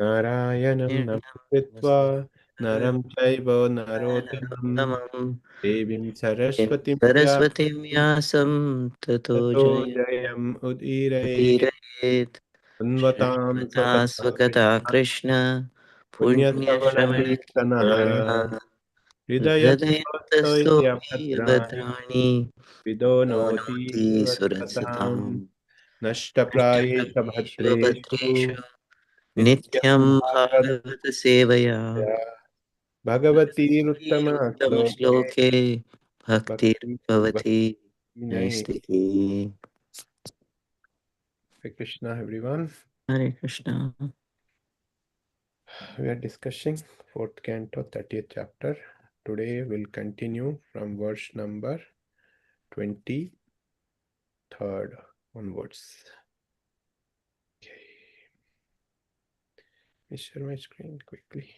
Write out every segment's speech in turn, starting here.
नारायणं नमस्कृत्वा नरं चैव नरोत्तमं देवीं सरस्वतीं सरस्वतीं व्यासं ततो ततो जयम् उदीरयेत् उदीरयेत्। अन्वतां श्रीमता स्वकथा स्वकथा कृष्ण कृष्ण पुण्यश्रवणकीर्तनः हृदयन्तस्तोहि हृदयस्थैर्यभद्राणि भद्राणि विदो नोति दोनोति सुरसतां सुरसताम् नष्टप्रायेष अष्टप्रभेषु भद्रेषु भद्रेषु नित्यं नित्यं भागवत भागवत सेवया भगवतीरुत्तम श्लोके श्लोके भक्ति भक्तिर्भवति नहीं. नैष्टिकी। Hare Krishna, everyone. Hare Krishna. We are discussing fourth canto, 30th chapter. Today we'll continue from verse number 23rd onwards. Okay. Let me share my screen quickly.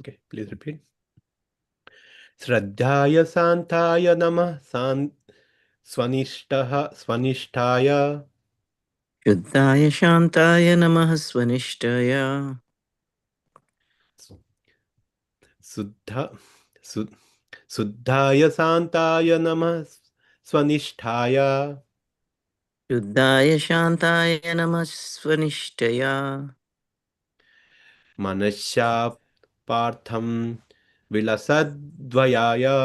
Okay, please repeat. Shraddhaya Santaya Namah Swanishtaya शुद्धाय शान्ताय नमः स्वनिष्ठाय Suddha Suddhaya Santaya Namah Swanishtaya शुद्धाय शान्ताय नमः स्वनिष्ठया Manasya Partham Vilasadvayaya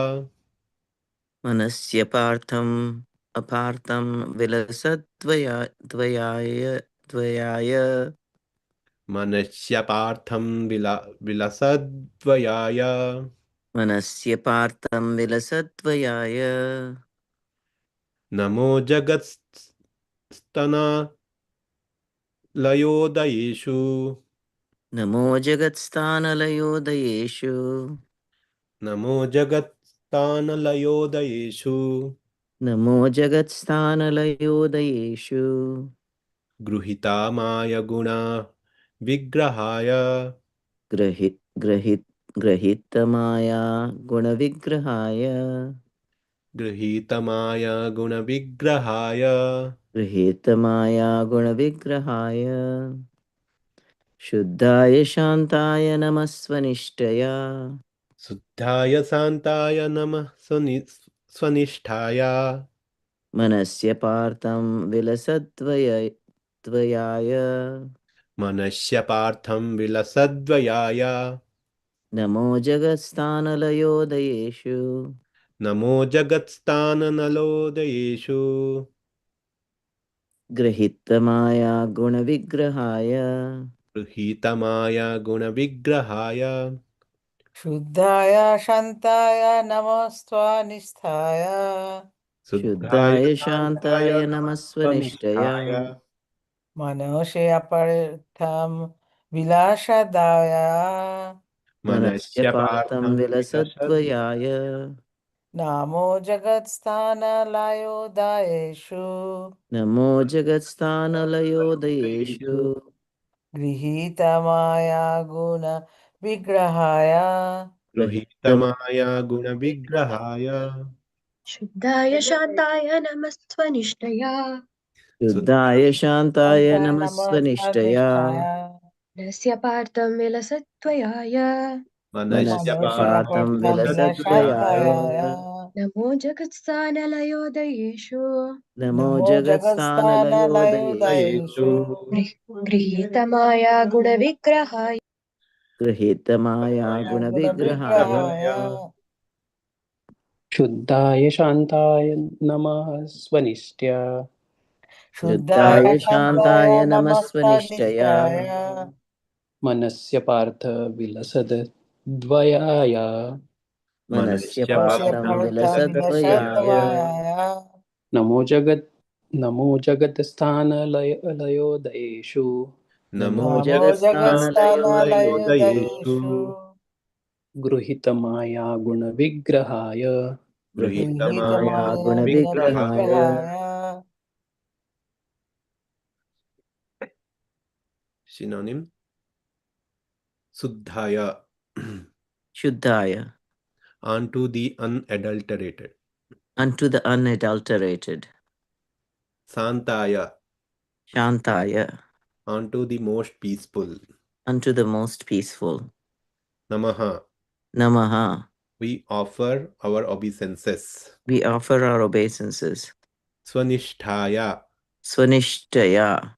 मनस्य पार्थम् अपार्थं द्वयाय Manasya Partham Vilasadvayaya मनस्य पार्थं विलसद्वयाय Namo Jagatstana Layodayeshu नमो जगत्स्थानलयोदयेषु Namo Jagatstanalayodayeshu नमो जगत्स्थानलयोदयेषु Gruhita Maya Guna Vigrahaya ग्रहि ग्रहि ग्रहीतमाया गुणविग्रहाय Grihita Maya Guna Vigrahaya गृहीतमाया गुणविग्रहाय शुद्धाय शान्ताय नमः स्वनिष्ठया Suddhaya Santaya Namah Swanisthaya मनस्य पार्थं विलसद्वयाय Manasya Partham Vilasadvayaya नमो जगत्स्थानलयोदयेषु Namo Jagatstananalodayeshu गृहीतमाया गुणविग्रहाय Grihita Maya Guna Vigrahaya शुद्धाय शान्ताय नमस्त्वानिष्ठाय Suddhaya शुद्धाय Santaya शान्ताय नमः स्वनिष्ठया Namaswanishthaya मनोषे अपर्थं विलासदाय मनस्य Manasya पार्थं Partham विलसद्वयाय नामो जगत्स्थानलयोदयेषु नमो जगत्स्थानलयोदयेषु गृहीतमाया गुणविग्रहाय गृहीतम् Gruhitamaya Guna Vigrahaya शुद्धाय शान्ताय नमस्त्वनिष्ठया शुद्धाय शान्ताय शान्ताय नमः स्वनिष्ठया नमस्तानिष्ठाय नस्य पार्थं विलसत्वयाय Manasya मनस्य मनोषे पार्थं Partham अपर्थं विलसद्वयाय Vilasadvayaya विलासाय नमो जगत्स्थानलयोदयेषु नमो नमो जगत्स्थानलयोदयेषु जगत्स्थानलयोदयेषु गृहीतमाया गुणविग्रहाय गृहीतमाया गुणविग्रहाय गुणविग्रहाय शुद्धाय शान्ताय नमः स्वनिष्ट्या शुद्धाय शुद्धाय शान्ताय शान्ताय नमः स्वनिष्ठया नमस्तानिष्ठाय मनस्य Partha विलसद्द्वयाय मनस्य Manasya मनोषे पार्थं Partham अपर्थं विलसद्वयाय Vilasadvayaya विलसद्वयाय NaMo जगत्स्थानलयोदयेषु Namo Namo Namo जगत्स्थानलयोदयेषु जगत्स्थानलयोदयेषु Jagatsthanalayodayesu गृहीतमाया गुणविग्रहाय गृहीतमाया गृहीतमाया गुणविग्रहाय गुणविग्रहाय Synonym Suddhaya. Shuddhaya, Unto the unadulterated. unto the unadulterated. Santaya. Shantaya, Unto the most peaceful. unto the most peaceful. Namaha. Namaha, We offer our obeisances. we offer our obeisances. Swanisthaya. Swanishtaya,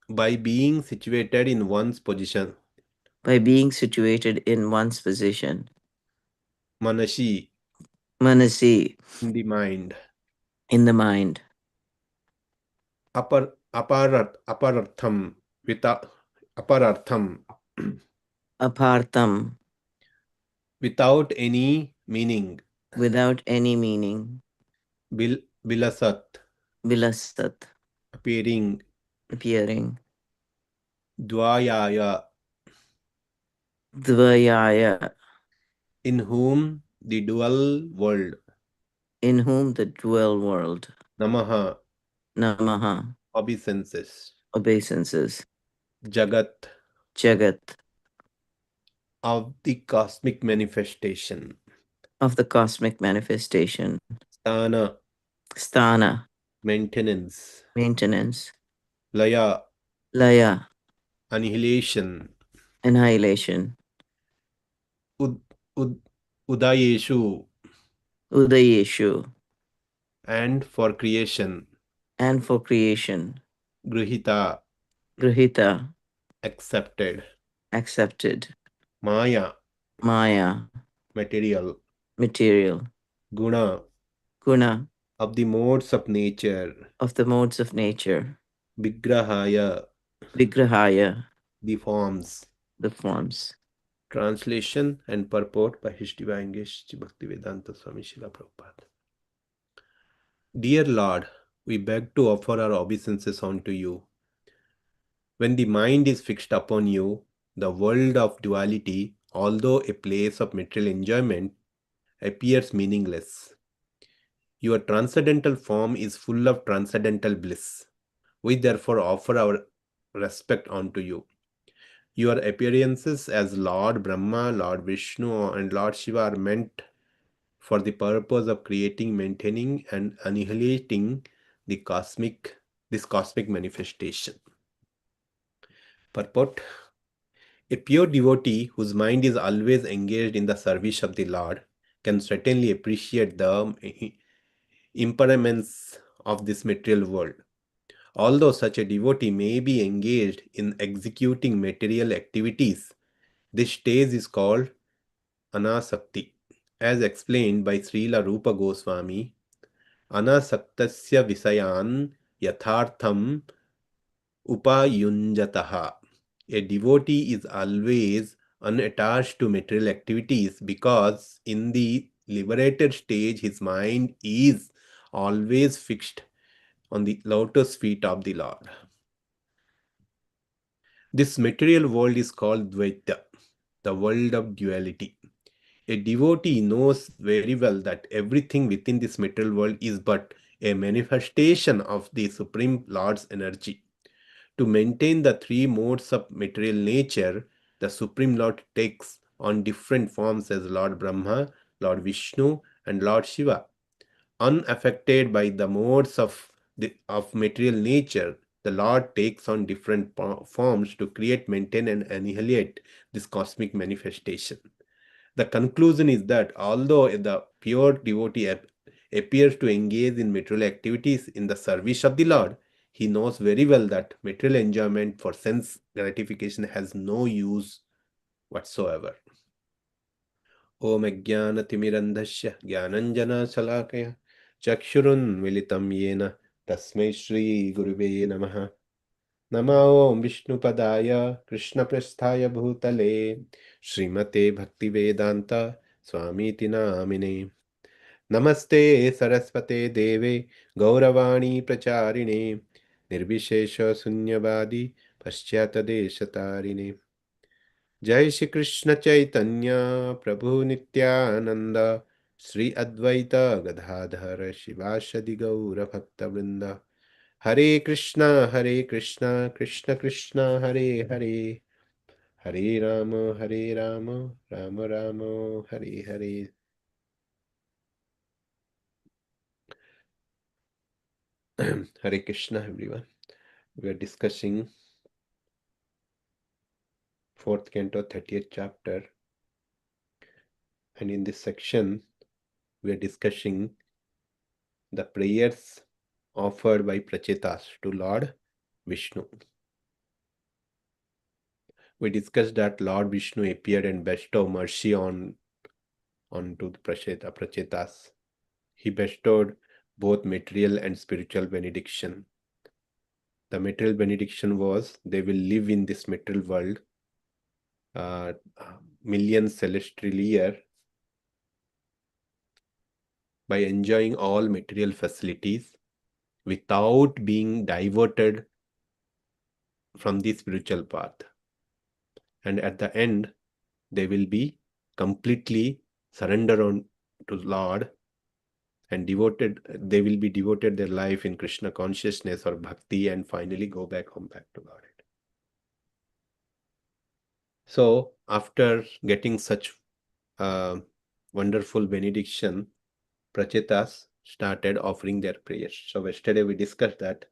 By being situated in one's position. by being situated in one's position. Manashi. Manasi, In the mind. in the mind. Aparartham. Aparartham. Apartham, Without any meaning. without any meaning. Vilasat. Vilasat, Appearing. appearing. Dvayaya. Dvayaya, In whom the dual world. in whom the dual world. Namaha. Namaha, Obeisances. obeisances. Jagat. Jagat, Of the cosmic manifestation. of the cosmic manifestation. Sthana. Sthana, Maintenance. maintenance. Laya. Laya, Annihilation. annihilation. Ud, ud, Udayeshu. Udayeshu, And for creation. and for creation. Grihita. Grihita, Accepted. accepted. Maya. Maya, Material. material. Guna. Guna, Of the modes of nature. of the modes of nature. Vigrahaya. Vigrahaya, The forms. the forms. Translation and purport by His Divine Grace Bhaktivedanta Swami Srila Prabhupada. Dear Lord, we beg to offer our obeisances unto you. When the mind is fixed upon you, the world of duality, although a place of material enjoyment, appears meaningless. Your transcendental form is full of transcendental bliss. We therefore offer our respect unto you. Your appearances as Lord Brahma, Lord Vishnu, and Lord Shiva are meant for the purpose of creating, maintaining, and annihilating this cosmic manifestation. Purport. A pure devotee whose mind is always engaged in the service of the Lord can certainly appreciate the impermanence of this material world. Although such a devotee may be engaged in executing material activities, this stage is called anasakti. As explained by Srila Rupa Goswami, anasaktasya visayan yathartham upayunjataha. A devotee is always unattached to material activities because in the liberated stage his mind is always fixed on the lotus feet of the Lord. This material world is called Dvaita, the world of duality. A devotee knows very well that everything within this material world is but a manifestation of the Supreme Lord's energy. To maintain the three modes of material nature, the Supreme Lord takes on different forms as Lord Brahma, Lord Vishnu, and Lord Shiva. Unaffected by the modes of material nature, the Lord takes on different forms to create, maintain, and annihilate this cosmic manifestation. The conclusion is that although the pure devotee appears to engage in material activities in the service of the Lord, he knows very well that material enjoyment for sense gratification has no use whatsoever. Om Ajnanatimirandhasya Jnananjana Salakaya Chakshurunmilitam Yena Tasmai Shri Guruve Namaha. Namo Om Vishnupadaya Krishnaprasthaya Bhutale Srimate Bhaktivedanta Swamiti Namine. Namaste Saraswate Deve Gauravani Pracharine Nirvishesha Sunyavadi Paschatadeshatarine. Jai Shri Krishna Chaitanya Prabhu Nityananda Sri Advaita Gadadhar Shivashadi Gaura Bhakta Vrinda Hare Krishna Krishna Krishna Hare Hare Hare Rama Rama Rama Hare Hare. Hare Krishna everyone. We are discussing 4th Canto 30th chapter, and in this section we are discussing the prayers offered by Prachetas to Lord Vishnu. We discussed that Lord Vishnu appeared and bestowed mercy onto the Prachetas. He bestowed both material and spiritual benediction. The material benediction was they will live in this material world million celestial year by enjoying all material facilities without being diverted from the spiritual path. And at the end, they will be completely surrendered to Lord and devoted. They will be devoted their life in Krishna consciousness or bhakti and finally go back home back to Lord. So after getting such wonderful benediction, Prachetas started offering their prayers. So yesterday we discussed that.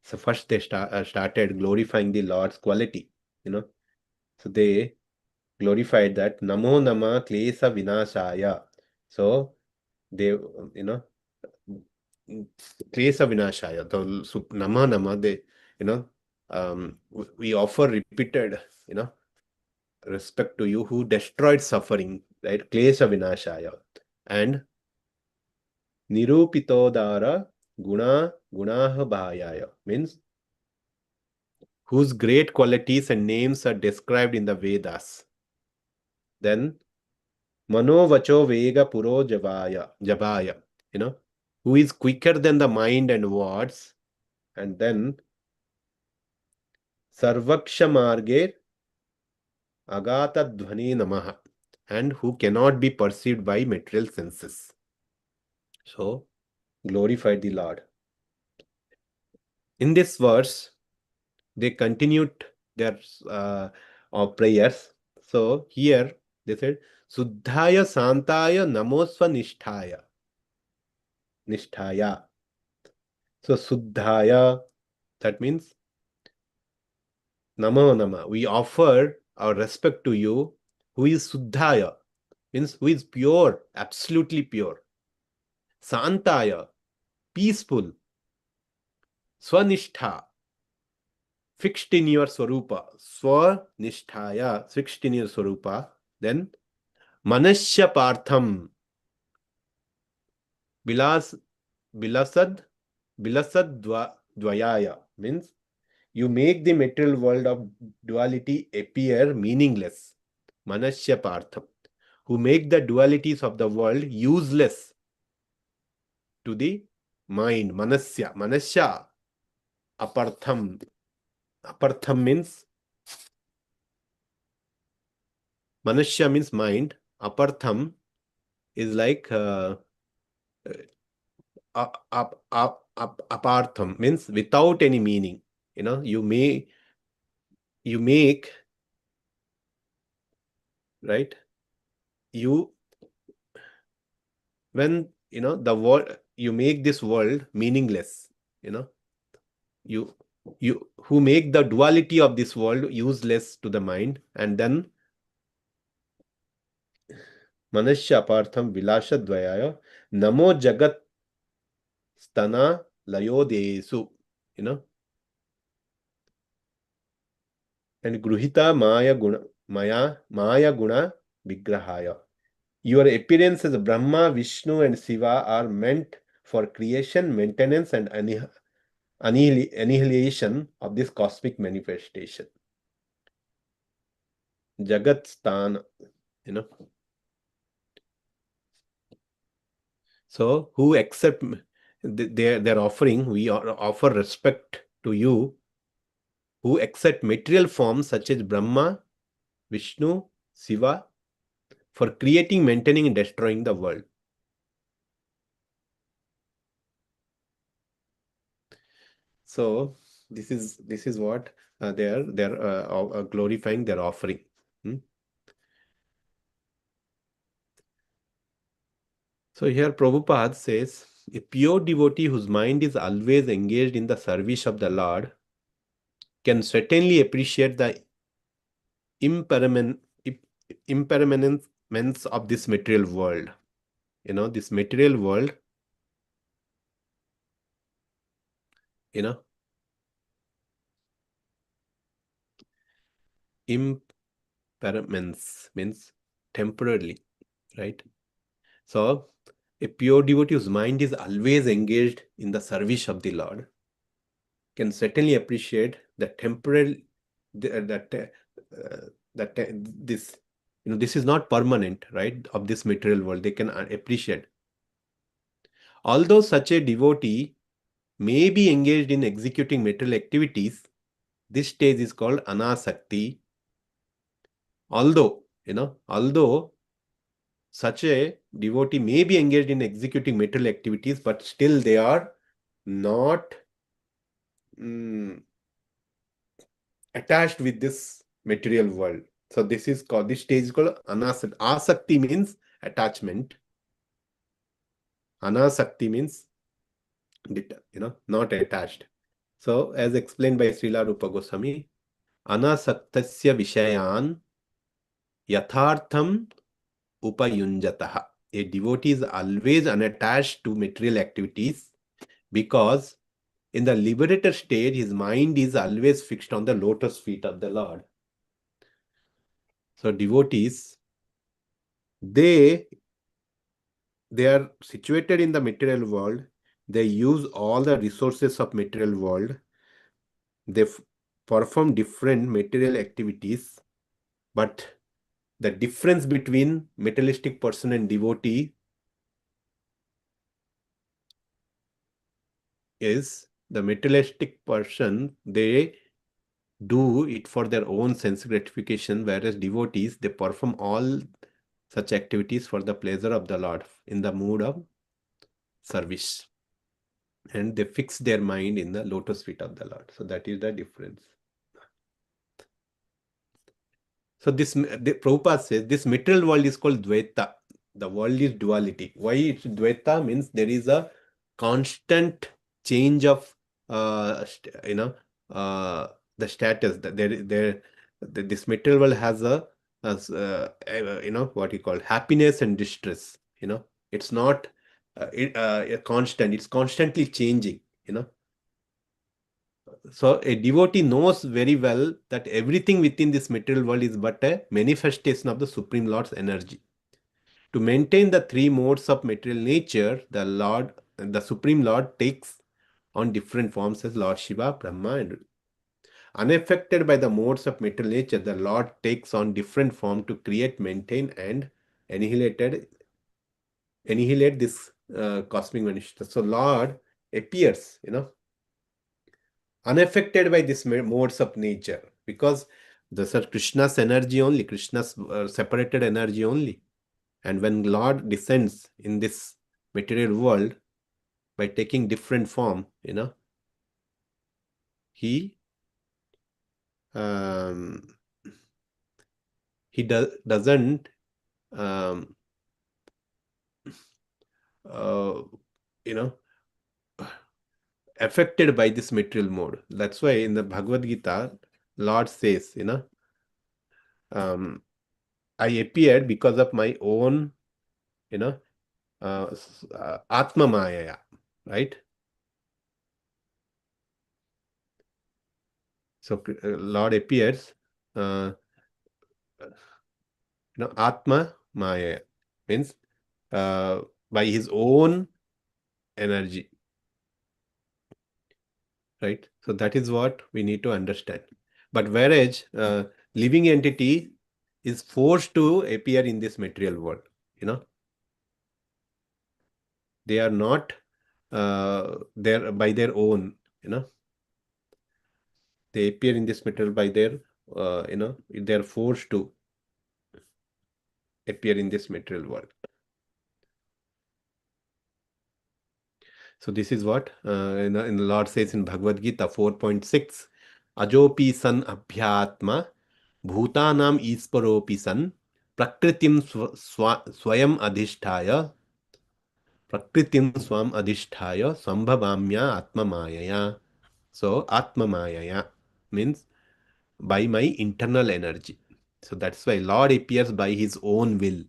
So first they started glorifying the Lord's quality, So they glorified that Namo Nama Klesa Vinashaya. So they, Klesa Vinashaya. So Nama Nama, they, we offer repeated, respect to you who destroyed suffering, right? Klesa Vinashaya. And Nirupitodara Guna Gunaha Bhayaya means whose great qualities and names are described in the Vedas. Then Manovacho Vega Puro Jabaya, who is quicker than the mind and words. And then Sarvaksha Marge Agata Dhvani Namaha, and who cannot be perceived by material senses. So glorify the Lord. In this verse, they continued their prayers. So here they said, Suddhaya Santaya Namosva Nisthaya. So Suddhaya, that means Namo Nama. We offer our respect to you, who is Suddhaya, means who is pure, absolutely pure. Santaya, peaceful. Swanishtha, fixed in your Swarupa. Swanisthaya, fixed in your Swarupa. Then Manasya Partham, Bilasad Dvayaya, means you make the material world of duality appear meaningless. Manasya Partham, who make the dualities of the world useless to the mind. Manasya, Apartham. Apartham means, Manasya means mind. Apartham is like apartham means without any meaning. You make, right? When the world, you make this world meaningless. You who make the duality of this world useless to the mind, and then Manasya Apartham Vilasha Dvayaya Namo Jagat Stana Layodesu, and Gruhita Maya Guna Vigrahaya. Your appearance as Brahma, Vishnu, and Shiva are meant for creation, maintenance, and annihilation of this cosmic manifestation. Jagat Sthana, So who accept their offering, we offer respect to you, who accept material forms such as Brahma, Vishnu, Shiva, for creating, maintaining, and destroying the world. So this is what they're glorifying their offering. So here Prabhupada says, a pure devotee whose mind is always engaged in the service of the Lord can certainly appreciate the impermanence of this material world. This material world, impermanence means temporarily, right? So a pure devotee whose mind is always engaged in the service of the Lord can certainly appreciate the temporal, this is not permanent, right, of this material world. They can appreciate. Although such a devotee may be engaged in executing material activities, this stage is called anasakti. Although such a devotee may be engaged in executing material activities, but still they are not attached with this material world. So this stage is called anasakti. Asakti means attachment. Anasakti means not attached. So as explained by Srila Rupa Goswami, anasaktasya vishayan yathartham upayunjataha. A devotee is always unattached to material activities because in the liberator state, his mind is always fixed on the lotus feet of the Lord. So devotees, they are situated in the material world. They use all the resources of material world. They perform different material activities, but the difference between materialistic person and devotee is the materialistic person, they do it for their own sense gratification, whereas devotees, they perform all such activities for the pleasure of the Lord in the mood of service. And they fix their mind in the lotus feet of the Lord. So that is the difference. So Prabhupada says this material world is called Dvaita. The world is duality. Why it's Dvaita means there is a constant change of the status. This material world has what you call happiness and distress. It's not constant. It's constantly changing. So a devotee knows very well that everything within this material world is but a manifestation of the Supreme Lord's energy. To maintain the three modes of material nature, the Supreme Lord takes on different forms as Lord Shiva, Brahma, and unaffected by the modes of material nature, the Lord takes on different form to create, maintain, and annihilate this cosmic manifestation. So Lord appears, unaffected by these modes of nature, because those are Krishna's energy only, Krishna's separated energy only. And when Lord descends in this material world by taking different form, he doesn't affected by this material mode. That's why in the Bhagavad Gita, Lord says, I appeared because of my own, Atma Maya, right? So Lord appears, Atma Maya means by his own energy, right? So that is what we need to understand. But whereas living entity is forced to appear in this material world, they are not there by their own, they appear in this material by their, they are forced to. appear in this material world. So this is what in the Lord says in Bhagavad Gita 4.6, Ajopi san abhyatma bhutanam isparopi san prakritim swayam adhisthaya sambhavamya atma mayaya. So atma mayaya means by my internal energy. So that's why Lord appears by his own will,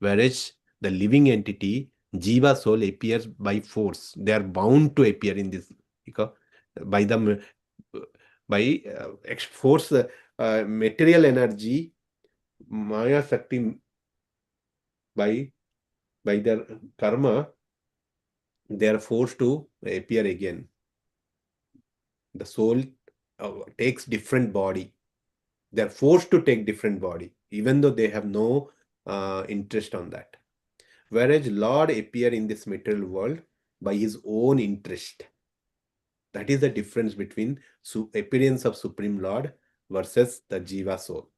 whereas the living entity, Jiva soul, appears by force. They are bound to appear in this because by the force, material energy, Maya Shakti, by their karma, they are forced to appear again. The soul takes different body. They are forced to take different body, even though they have no interest on that. Whereas Lord appear in this material world by his own interest. That is the difference between appearance of Supreme Lord versus the Jiva soul.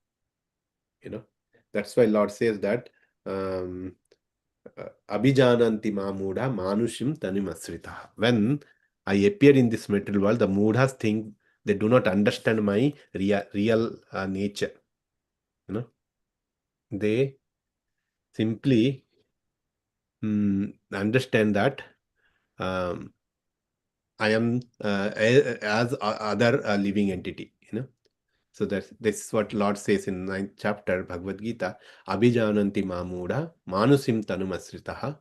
That's why Lord says that Abhijananti Mamuda Manushim Tanimasrita. When I appear in this material world, the Mudhas think they do not understand my real nature. They simply understand that I am as other living entity. So this is what Lord says in 9th chapter Bhagavad Gita. Abhijananti Mamuda Manusim Tanumasritaha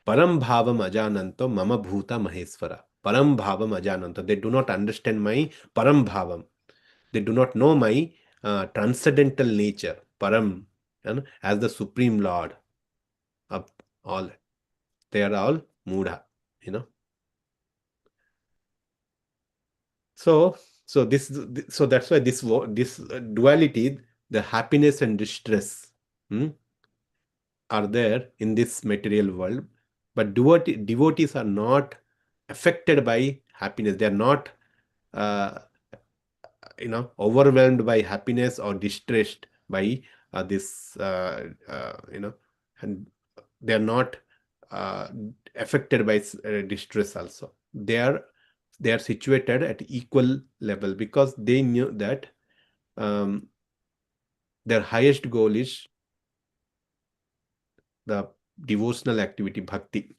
Param Bhavam Ajananto Mama Bhuta Maheswara. Param Bhavam Ajananto. They do not understand my Param Bhavam. They do not know my transcendental nature, Param, as the Supreme Lord of all. They are all Mudha, So that's why this duality, the happiness and distress, are there in this material world, but devotees are not affected by happiness. They are not overwhelmed by happiness or distressed by this and they are not affected by distress also. They are situated at equal level because they knew that their highest goal is the devotional activity, bhakti.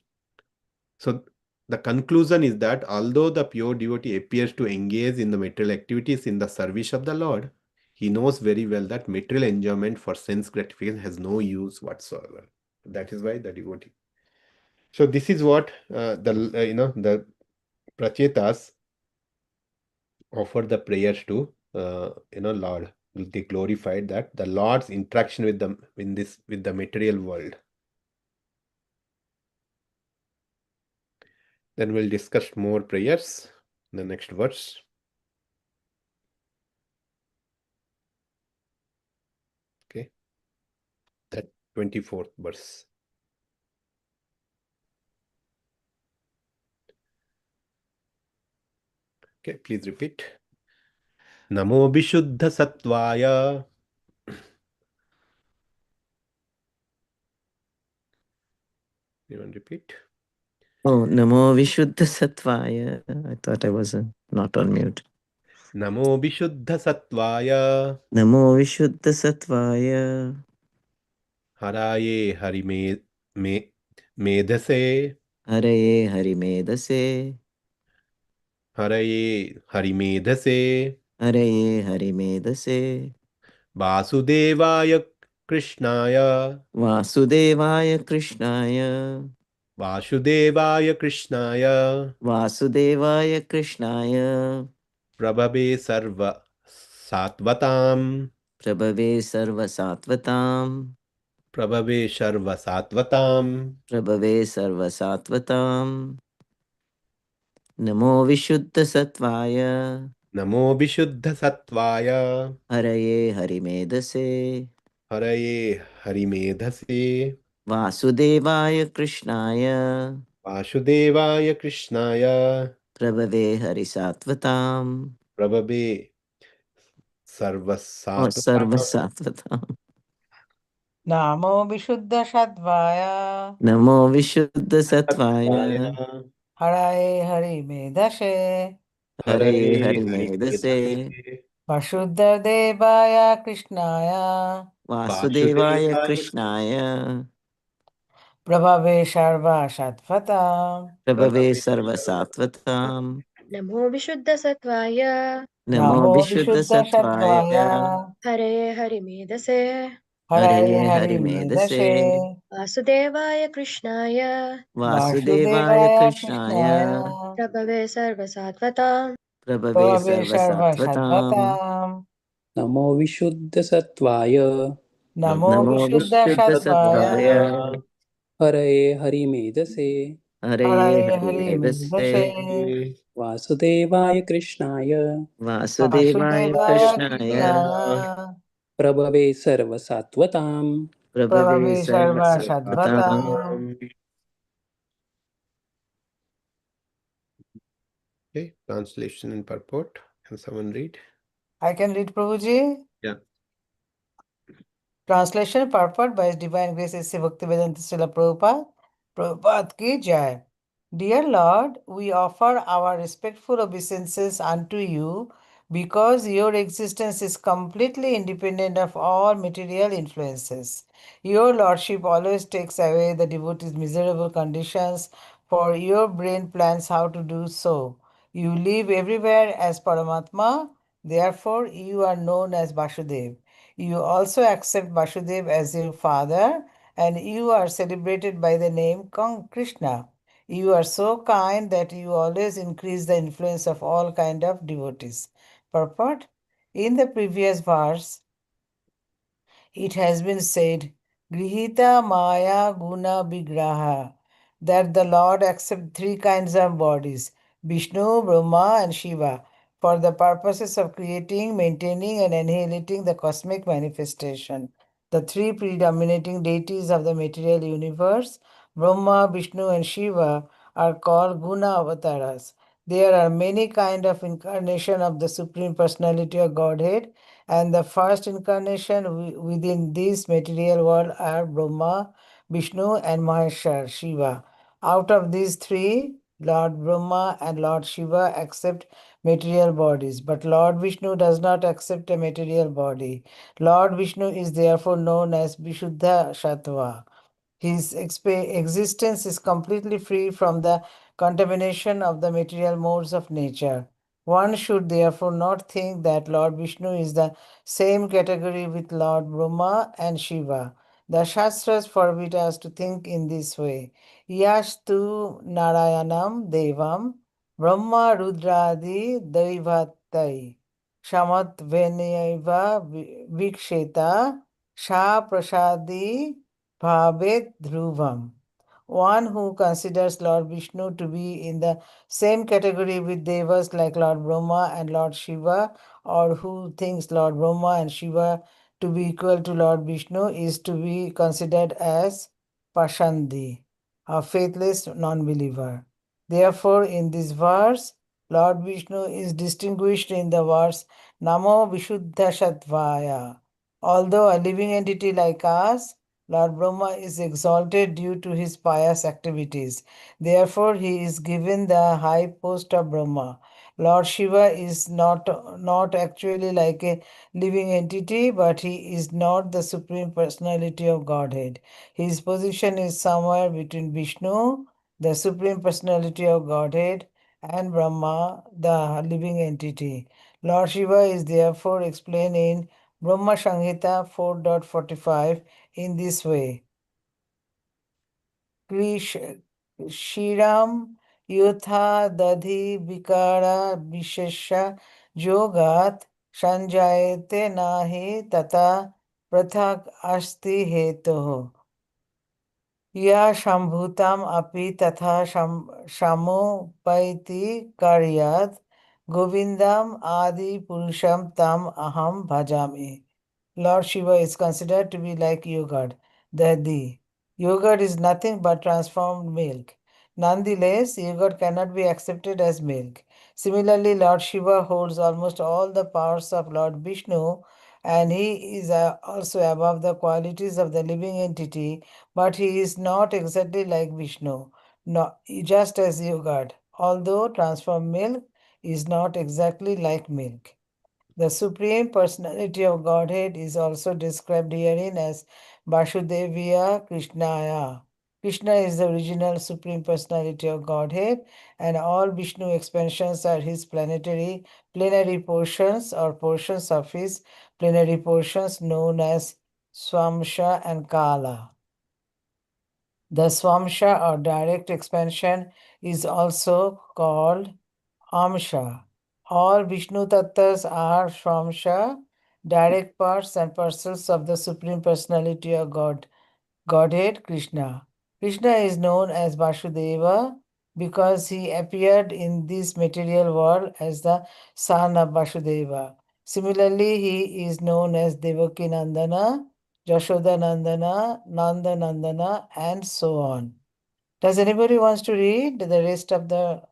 So the conclusion is that although the pure devotee appears to engage in the material activities in the service of the Lord, he knows very well that material enjoyment for sense gratification has no use whatsoever. That is why the devotee. So this is what the prachetas offer the prayers to Lord. They glorified that the Lord's interaction with them with the material world. Then we'll discuss more prayers in the next verse. Okay, that 24th verse. Okay, please repeat. Namo Vishuddha Sattvaya. You want to repeat? Oh, Namo Vishuddha Sattvaya. I thought I was not on mute. Namo Vishuddha Sattvaya. Namo Vishuddha Sattvaya. Haraye Medhase. Haraye Harimedase. Haraye Harimedhase. Haraye Harimedase. Vasudevaya Krishnaya. Vasudevaya Krishnaya. Vasudevaya Krishnaya. Vasudevaya Krishnaya. Prabhave Sarva Satvatam. Prabhave Sarva Satvatam. Prabhave Sarva Satvatam. Prabhave Sarva Satvatam. Namo Vishuddha Sattvaya. Namo Vishuddha Sattvaya. Haraye Harimedase. Haraye Harimedhase. Vasudevaya Krishnaya. Vasudevaya Krishnaya. Prabhave Harisatvatam. Prabhave Oh, Sarva Sarvasatvatam. Satvatam. Namo Vishuddha Satvaya Namo Vishuddha Sattvaya. Haraye Hari Medashe Hare Hari Medase. Vashuddha Devaya Krishnaya Vasudevaya Krishnaya. Prabhave Sarva Sattvatam Prabhave Sarva Sattvatam. NaMo विशुद्धसत्त्वाय Namo Namo Vishuddha Vishuddha Sattvaya. Satvaya Hare हरिमेधसे Haraye Hare Hari Hari Medase. Medashe वासुदेवाय कृष्णाय Vasudevaya Vasudevaya Krishnaya. Krishnaya प्रभवे सर्वसात्वताम् Prabhave Prabhave Sarva Sarva Sattvatam. Sattvatam नमो विशुद्धसत्त्वाय Namo Namo Vishuddha Vishuddha Satvaya Sattvaya. हरये हरिमेधसे Hare Haraye Hari Hari Medase. Medashe वासुदेवाय कृष्णाय Vasudevaya Vasudevaya Krishnaya. Krishnaya प्रभवे सर्वसात्वताम् Prabhave Prabhave Sarva Sarva Sattvatam. Sattvatam. Okay, translation and purport. Can someone read? I can read Prabhuji. Yeah. Translation purport by His Divine Grace A.C. Bhaktivedanta Srila Prabhupada. Prabhupada ki jai. Dear Lord, we offer our respectful obeisances unto you because your existence is completely independent of all material influences. Your Lordship always takes away the devotee's miserable conditions, for your brain plans how to do so. You live everywhere as Paramatma, therefore you are known as Vasudev. You also accept Vasudev as your father, and you are celebrated by the name Krishna. You are so kind that you always increase the influence of all kind of devotees. Purport. In the previous verse, it has been said, Grihita Maya Guna Vigraha, that the Lord accepts three kinds of bodies, Vishnu, Brahma, and Shiva, for the purposes of creating, maintaining, and annihilating the cosmic manifestation. The three predominating deities of the material universe, Brahma, Vishnu, and Shiva, are called Guna avatars. There are many kinds of incarnation of the Supreme Personality of Godhead, and the first incarnation within this material world are Brahma, Vishnu, and Maheshwar, Shiva. Out of these three, Lord Brahma and Lord Shiva accept material bodies, but Lord Vishnu does not accept a material body. Lord Vishnu is therefore known as Vishuddha Sattva. His existence is completely free from the contamination of the material modes of nature. One should therefore not think that Lord Vishnu is the same category with Lord Brahma and Shiva. The Shastras forbid us to think in this way. Yastu Narayanam Devam Brahma Rudradi Daivatai Shamat Venyaiva Viksheta Sha Prasadi Bhavet Dhruvam. One who considers Lord Vishnu to be in the same category with Devas like Lord Brahma and Lord Shiva, or who thinks Lord Brahma and Shiva to be equal to Lord Vishnu, is to be considered as Pashandi, a faithless non-believer. Therefore, in this verse, Lord Vishnu is distinguished in the verse Namo Vishuddha Sattvaya. Although a living entity like us, Lord Brahma is exalted due to his pious activities. Therefore, he is given the high post of Brahma. Lord Shiva is not actually like a living entity, but he is not the Supreme Personality of Godhead. His position is somewhere between Vishnu, the Supreme Personality of Godhead, and Brahma, the living entity. Lord Shiva is therefore explained in Brahma Samhita 4.45 in this way. Shiram Yutha Dadhi Vikara Vishesha Jogat Sanjayate Nahi Tata Prathak Asti Hetoh. या शम्भुताम अपि तथा शमोपैति कार्यात् गोविंदम आदि पुरुषम tam aham bhajami. Lord Shiva is considered to be like yogurt, Dadi. Yogurt is nothing but transformed milk. Nonetheless, yogurt cannot be accepted as milk. Similarly, Lord Shiva holds almost all the powers of Lord Vishnu and he is also above the qualities of the living entity, but he is not exactly like Vishnu, just as yogurt, although transformed milk is not exactly like milk. The Supreme Personality of Godhead is also described herein as Vasudevaya Krishnaya. Krishna is the original Supreme Personality of Godhead, and all Vishnu expansions are his plenary portions or portions of his plenary portions known as Swamsha and Kala. The Swamsha or direct expansion is also called Amsha. All Vishnu Tattvas are Swamsha, direct parts and parcels of the Supreme Personality of Godhead Krishna. Krishna is known as Vasudeva because he appeared in this material world as the son of Vasudeva. Similarly, he is known as Devaki Nandana, Jashoda Nandana, Nanda Nandana, and so on. Does anybody wants to read the rest of the?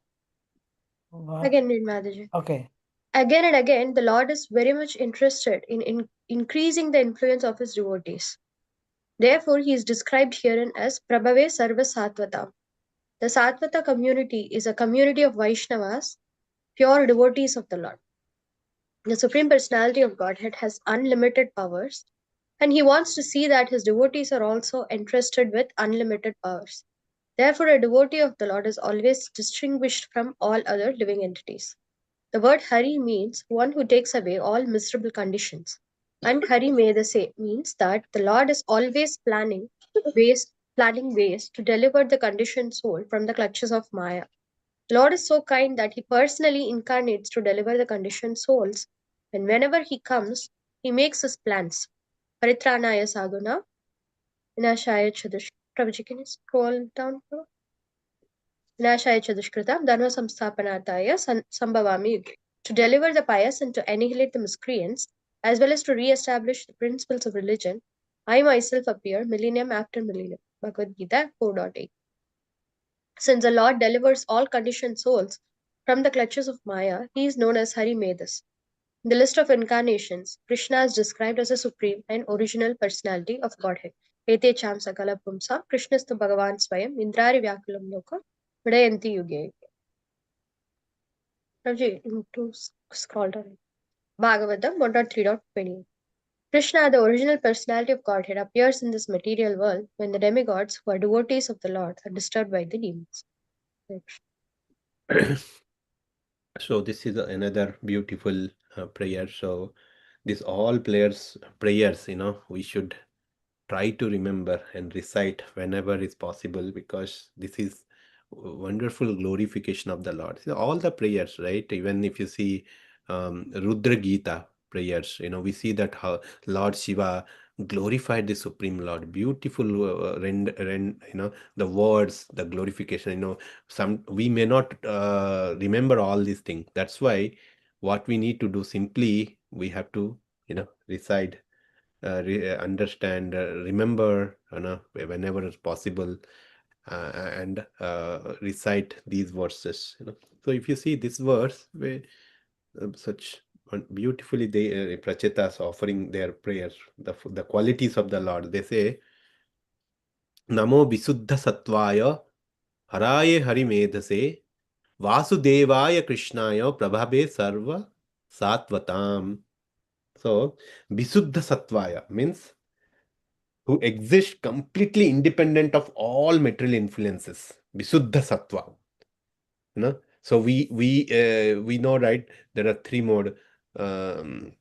Again, read Mataji. Okay. Again and again, the Lord is very much interested in increasing the influence of his devotees. Therefore, he is described herein as Prabhave Sarva Sattvatam. The Sattvata community is a community of Vaishnavas, pure devotees of the Lord. The Supreme Personality of Godhead has unlimited powers, and he wants to see that his devotees are also entrusted with unlimited powers. Therefore, a devotee of the Lord is always distinguished from all other living entities. The word Hari means one who takes away all miserable conditions. And Hari Medase means that the Lord is always planning ways to deliver the conditioned soul from the clutches of Maya. The Lord is so kind that he personally incarnates to deliver the conditioned souls, and whenever he comes, he makes his plans. Paritranaya Sadhuna, Vinashaya Chadush. Prabhuji, can you scroll down? Vinashaya Chadushkrita, Dharma Samsthapanataya Sambhavami Yuge. To deliver the pious and to annihilate the miscreants, as well as to re-establish the principles of religion, I myself appear millennium after millennium. Bhagavad Gita 4.8. Since the Lord delivers all conditioned souls from the clutches of Maya, he is known as Hari Medas. In the list of incarnations, Krishna is described as a supreme and original personality of Godhead. Ete cham sakala pumsa, Krishnastu Bhagavan Swayam, Indrari Vyakulam Loka, Vidayanti Yuge. Prabhuji, to scroll down. Bhagavatam 1.3.20. Krishna, the original personality of Godhead, appears in this material world when the demigods, who are devotees of the Lord, are disturbed by the demons. So this is another beautiful prayer. So this all prayers, we should try to remember and recite whenever is possible, because this is wonderful glorification of the Lord. So all the prayers, right? Even if you see Rudra Gita prayers, we see that how Lord Shiva glorified the Supreme Lord. Beautiful, the words, the glorification. We may not remember all these things. That's why what we need to do, simply we have to, recite, understand, remember, whenever it's possible, and recite these verses. So if you see this verse, where such beautifully they prachetas offering their prayers, the qualities of the Lord. They say, Namo Visuddha Sattvaya Haraye Harimedhase Vasudevaya Krishnaya Prabhabe Sarva Sattvatam. So Visuddha Sattvaya means who exists completely independent of all material influences. Visuddha Sattva. So we know, right? There are three mode: Rajaguna,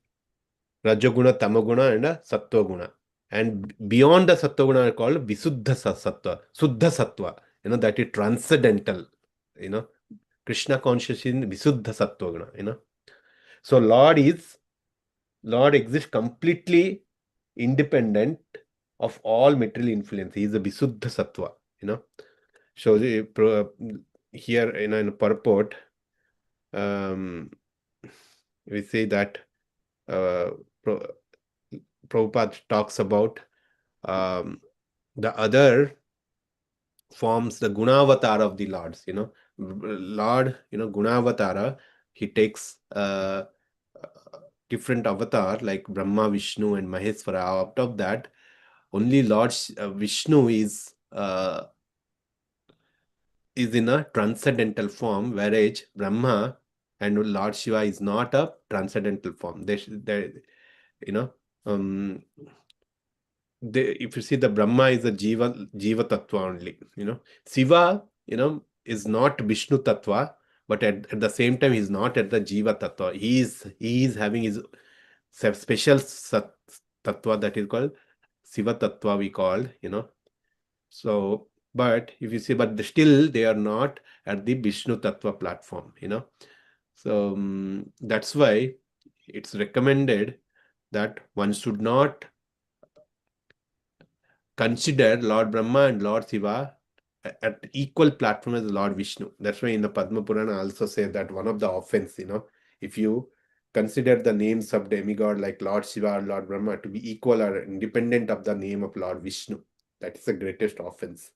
Tamaguna, and Sattva Guna. And beyond the Sattva Guna are called Visuddha Sattva, Suddha Sattva. That is transcendental. Krishna consciousness in Visuddha Sattva Guna. So Lord exists completely independent of all material influence. He is a Visuddha Sattva. So here in purport, we say that Prabhupada talks about the other forms, the Gunavatara of the Lords. Lord, Gunavatara, he takes different avatar like Brahma, Vishnu, and Maheshwara. Out of that, only Lord Vishnu is in a transcendental form, whereas Brahma and Lord Shiva is not a transcendental form. They you know, if you see, the Brahma is a Jiva Tattva only. Shiva, is not Vishnu Tattva, but at the same time, he's not at the Jiva Tattva. He is having his special Tattva that is called Shiva Tattva, we call, So, but if you see, but still they are not at the Vishnu Tattva platform, So that's why it's recommended that one should not consider Lord Brahma and Lord Shiva at equal platform as Lord Vishnu. That's why in the Padma Purana also say that one of the offense, if you consider the names of demigod like Lord Shiva or Lord Brahma to be equal or independent of the name of Lord Vishnu, that is the greatest offense,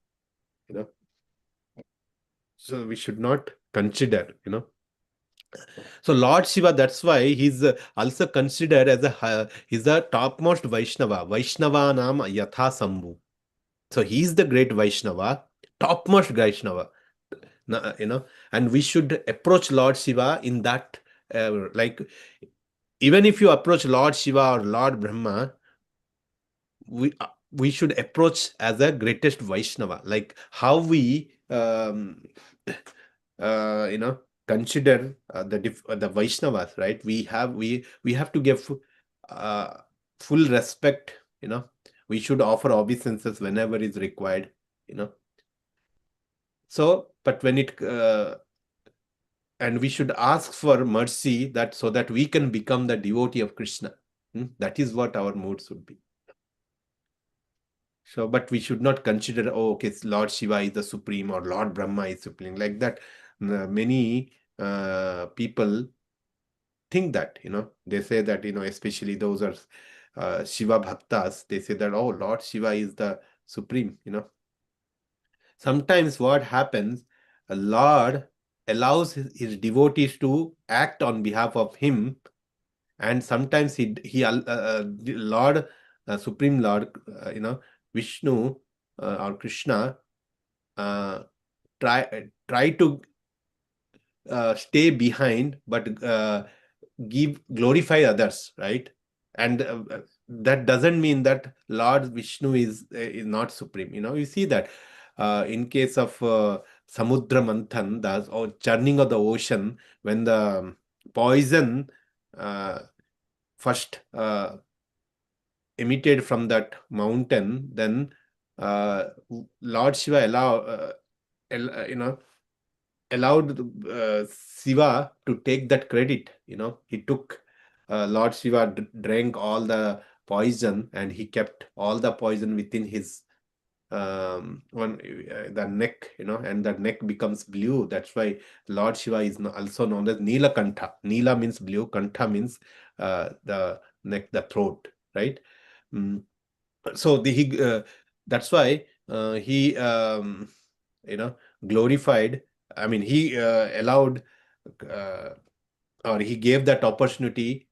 So we should not consider, So Lord Shiva, that's why he's also considered as he's the topmost Vaishnava. Vaishnava Nam Yatha Sambhu. So he's the great Vaishnava, topmost Vaishnava, and we should approach Lord Shiva in that, like, even if you approach Lord Shiva or Lord Brahma, we should approach as a greatest Vaishnava, like how we, consider the Vaishnavas, right? We have to give full respect, we should offer obeisances whenever is required, So, but when it and we should ask for mercy so that we can become the devotee of Krishna. That is what our mood should be. So, but we should not consider, okay, Lord Shiva is the supreme or Lord Brahma is supreme, like that. Many people think that, they say that, especially those are Shiva Bhaktas, they say that, oh, Lord Shiva is the supreme, Sometimes what happens, a Lord allows his devotees to act on behalf of him, and sometimes the Lord, Supreme Lord, Vishnu or Krishna, try to stay behind, but glorify others, right? And that doesn't mean that Lord Vishnu is not supreme. You see that in case of Samudra Manthan, or churning of the ocean, when the poison first emitted from that mountain, then Lord Shiva allowed Shiva to take that credit. He took Lord Shiva drank all the poison, and he kept all the poison within his the neck, and the neck becomes blue. That's why Lord Shiva is also known as Nilakantha. Nila means blue, Kantha means the neck, the throat, right? So that's why he glorified. I mean, he allowed or he gave that opportunity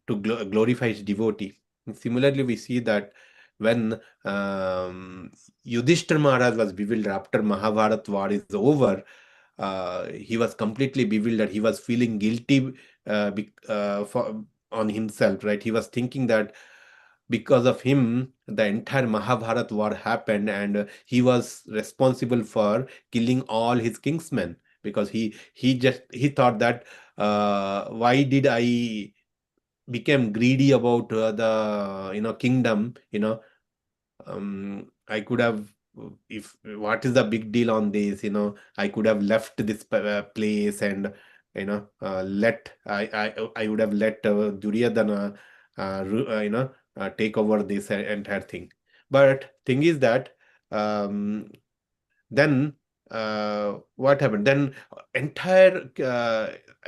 to glorify his devotee. And similarly, we see that when Yudhishthira Maharaj was bewildered after Mahabharat war is over, he was completely bewildered. He was feeling guilty on himself, right? He was thinking that because of him, the entire Mahabharat war happened, and he was responsible for killing all his kingsmen, because he thought that why did I became greedy about the kingdom, I could have, if what is the big deal on this, I could have left this place, and let I would have let Duryodhana take over this entire thing. But thing is that then what happened? Then entire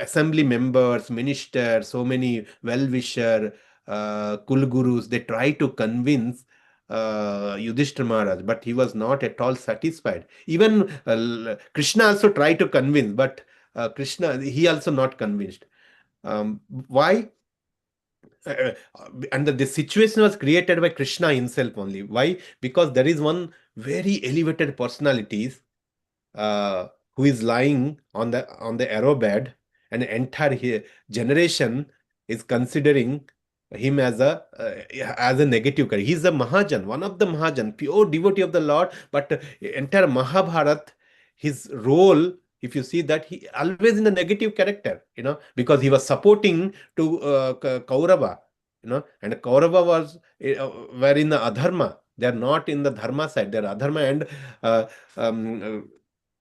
assembly members, ministers, so many well-wisher, Kulgurus, they try to convince Yudhishthira Maharaj, but he was not at all satisfied. Even Krishna also tried to convince, but Krishna, he also not convinced. Why? and the situation was created by Krishna himself only. Why? Because there is one very elevated personalities uh, who is lying on the arrow bed, and entire generation is considering him as a negative character. He's a Mahajan, one of the Mahajan, pure devotee of the Lord. But entire Mahabharat, his role, if you see that, he always in a negative character, because he was supporting to Kaurava, and Kaurava were in the adharma. They are not in the dharma side. They are adharma, and uh, um, uh,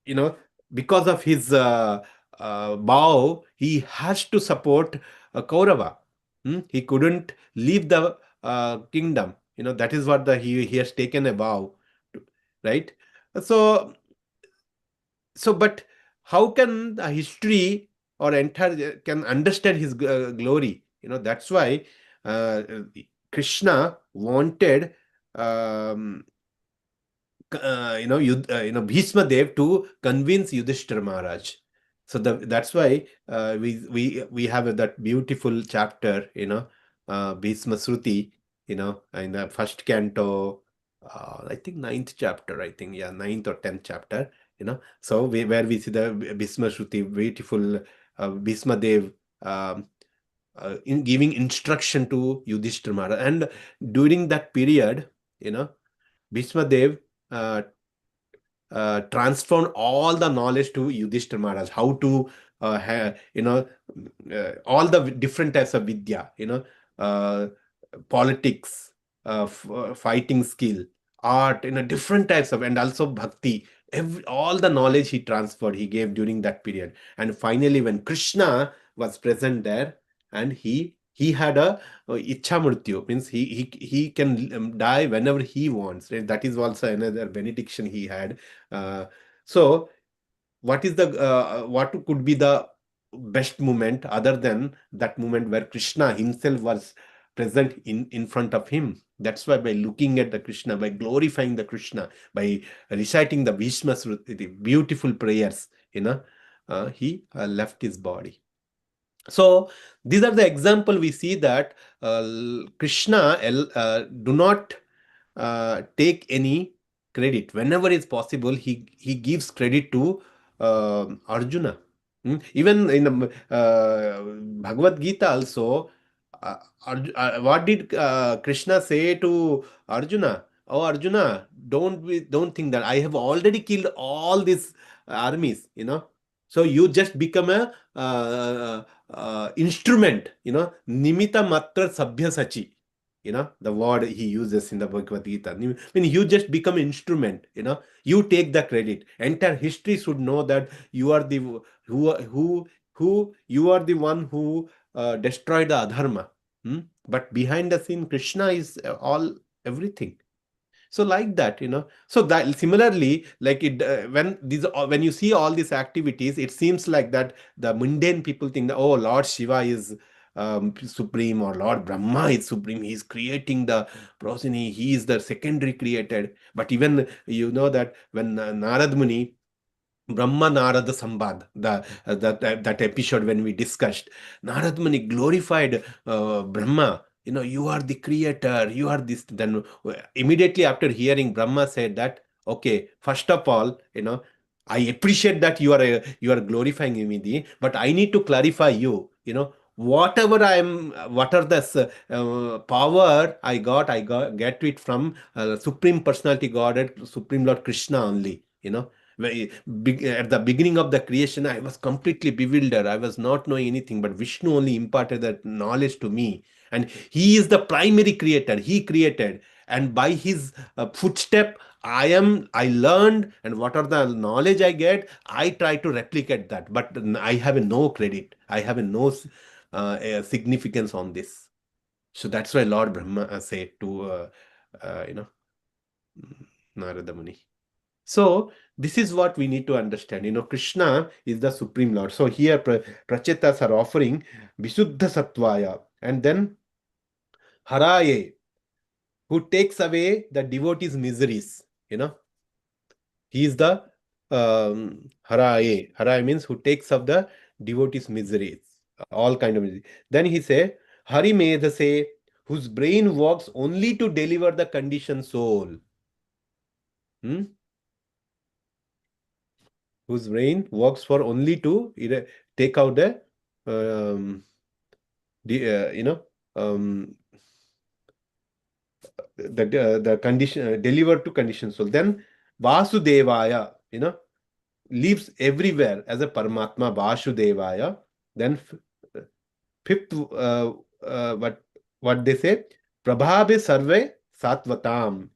you know, because of his vow, he has to support Kaurava. He couldn't leave the kingdom. That is what he has taken a vow, right? So, but how can a history or entire can understand his glory? That's why uh, Krishna wanted. Um, Bhishma Dev to convince Yudhishthira Maharaj. So that's why we have that beautiful chapter, Bhishma Sruti, in the first canto, I think ninth chapter, I think, yeah, ninth or 10th chapter, So where we see the Bhishma Sruti, beautiful Bhishma Dev in giving instruction to Yudhishthira Maharaj. And during that period, Bhishma Dev uh, transformed all the knowledge to Yudhishthira Maharaj, how to, all the different types of vidya, uh, politics, fighting skill, art, different types of, and also bhakti. All the knowledge he transferred, he gave during that period. And finally, when Krishna was present there, and he had a ichha mrityu, means he can die whenever he wants. Right? That is also another benediction he had. So what could be the best moment other than that moment where Krishna himself was present in front of him? That's why by looking at the Krishna, by glorifying the Krishna, by reciting the Bhishma Sruti, the beautiful prayers, he left his body. So these are the example we see that Krishna do not take any credit. Whenever it's possible, he gives credit to Arjuna. Even in the Bhagavad Gita also, what did Krishna say to Arjuna? Oh, Arjuna, don't think that I have already killed all these armies. So you just become a instrument. Nimita matra sabhya sachi. The word he uses in the Bhagavad Gita. When you just become instrument, you take the credit. Entire history should know that you are the who you are the one who destroyed the adharma. But behind the scene, Krishna is all everything. So like that, so that similarly, like it when you see all these activities, it seems like that the mundane people think that, oh, Lord Shiva is supreme, or Lord Brahma is supreme, he is creating the prosody, he is the secondary created. But even that when Narad Muni, Brahma Narada Sambad, that episode when we discussed, Narad Muni glorified Brahma. You are the creator, you are this. Then immediately after hearing, Brahma said that, okay, first of all, I appreciate that you are glorifying me, but I need to clarify you. Whatever what are the power I get it from Supreme Personality Godhead, Supreme Lord Krishna only. At the beginning of the creation, I was completely bewildered. I was not knowing anything, but Vishnu only imparted that knowledge to me. And he is the primary creator. He created. And by his footstep, I learned, and what are the knowledge I get, I try to replicate that. But I have no credit. I have no significance on this. So that's why Lord Brahma said to, Narada Muni. So this is what we need to understand. Krishna is the Supreme Lord. So here Prachetas are offering Visuddha Sattvaya, and then Haraye, who takes away the devotee's miseries. He is the Haraye. Haraye means who takes up the devotee's miseries, all kind of miseries. Then he say Hari Medhase, whose brain works only to deliver the conditioned soul. Whose brain works for only to take out the the condition delivered to conditioned soul. Then Vasudevaya, lives everywhere as a Paramatma, Vasudevaya. Then fifth, what they say, Prabhabe Sarve Satvatam,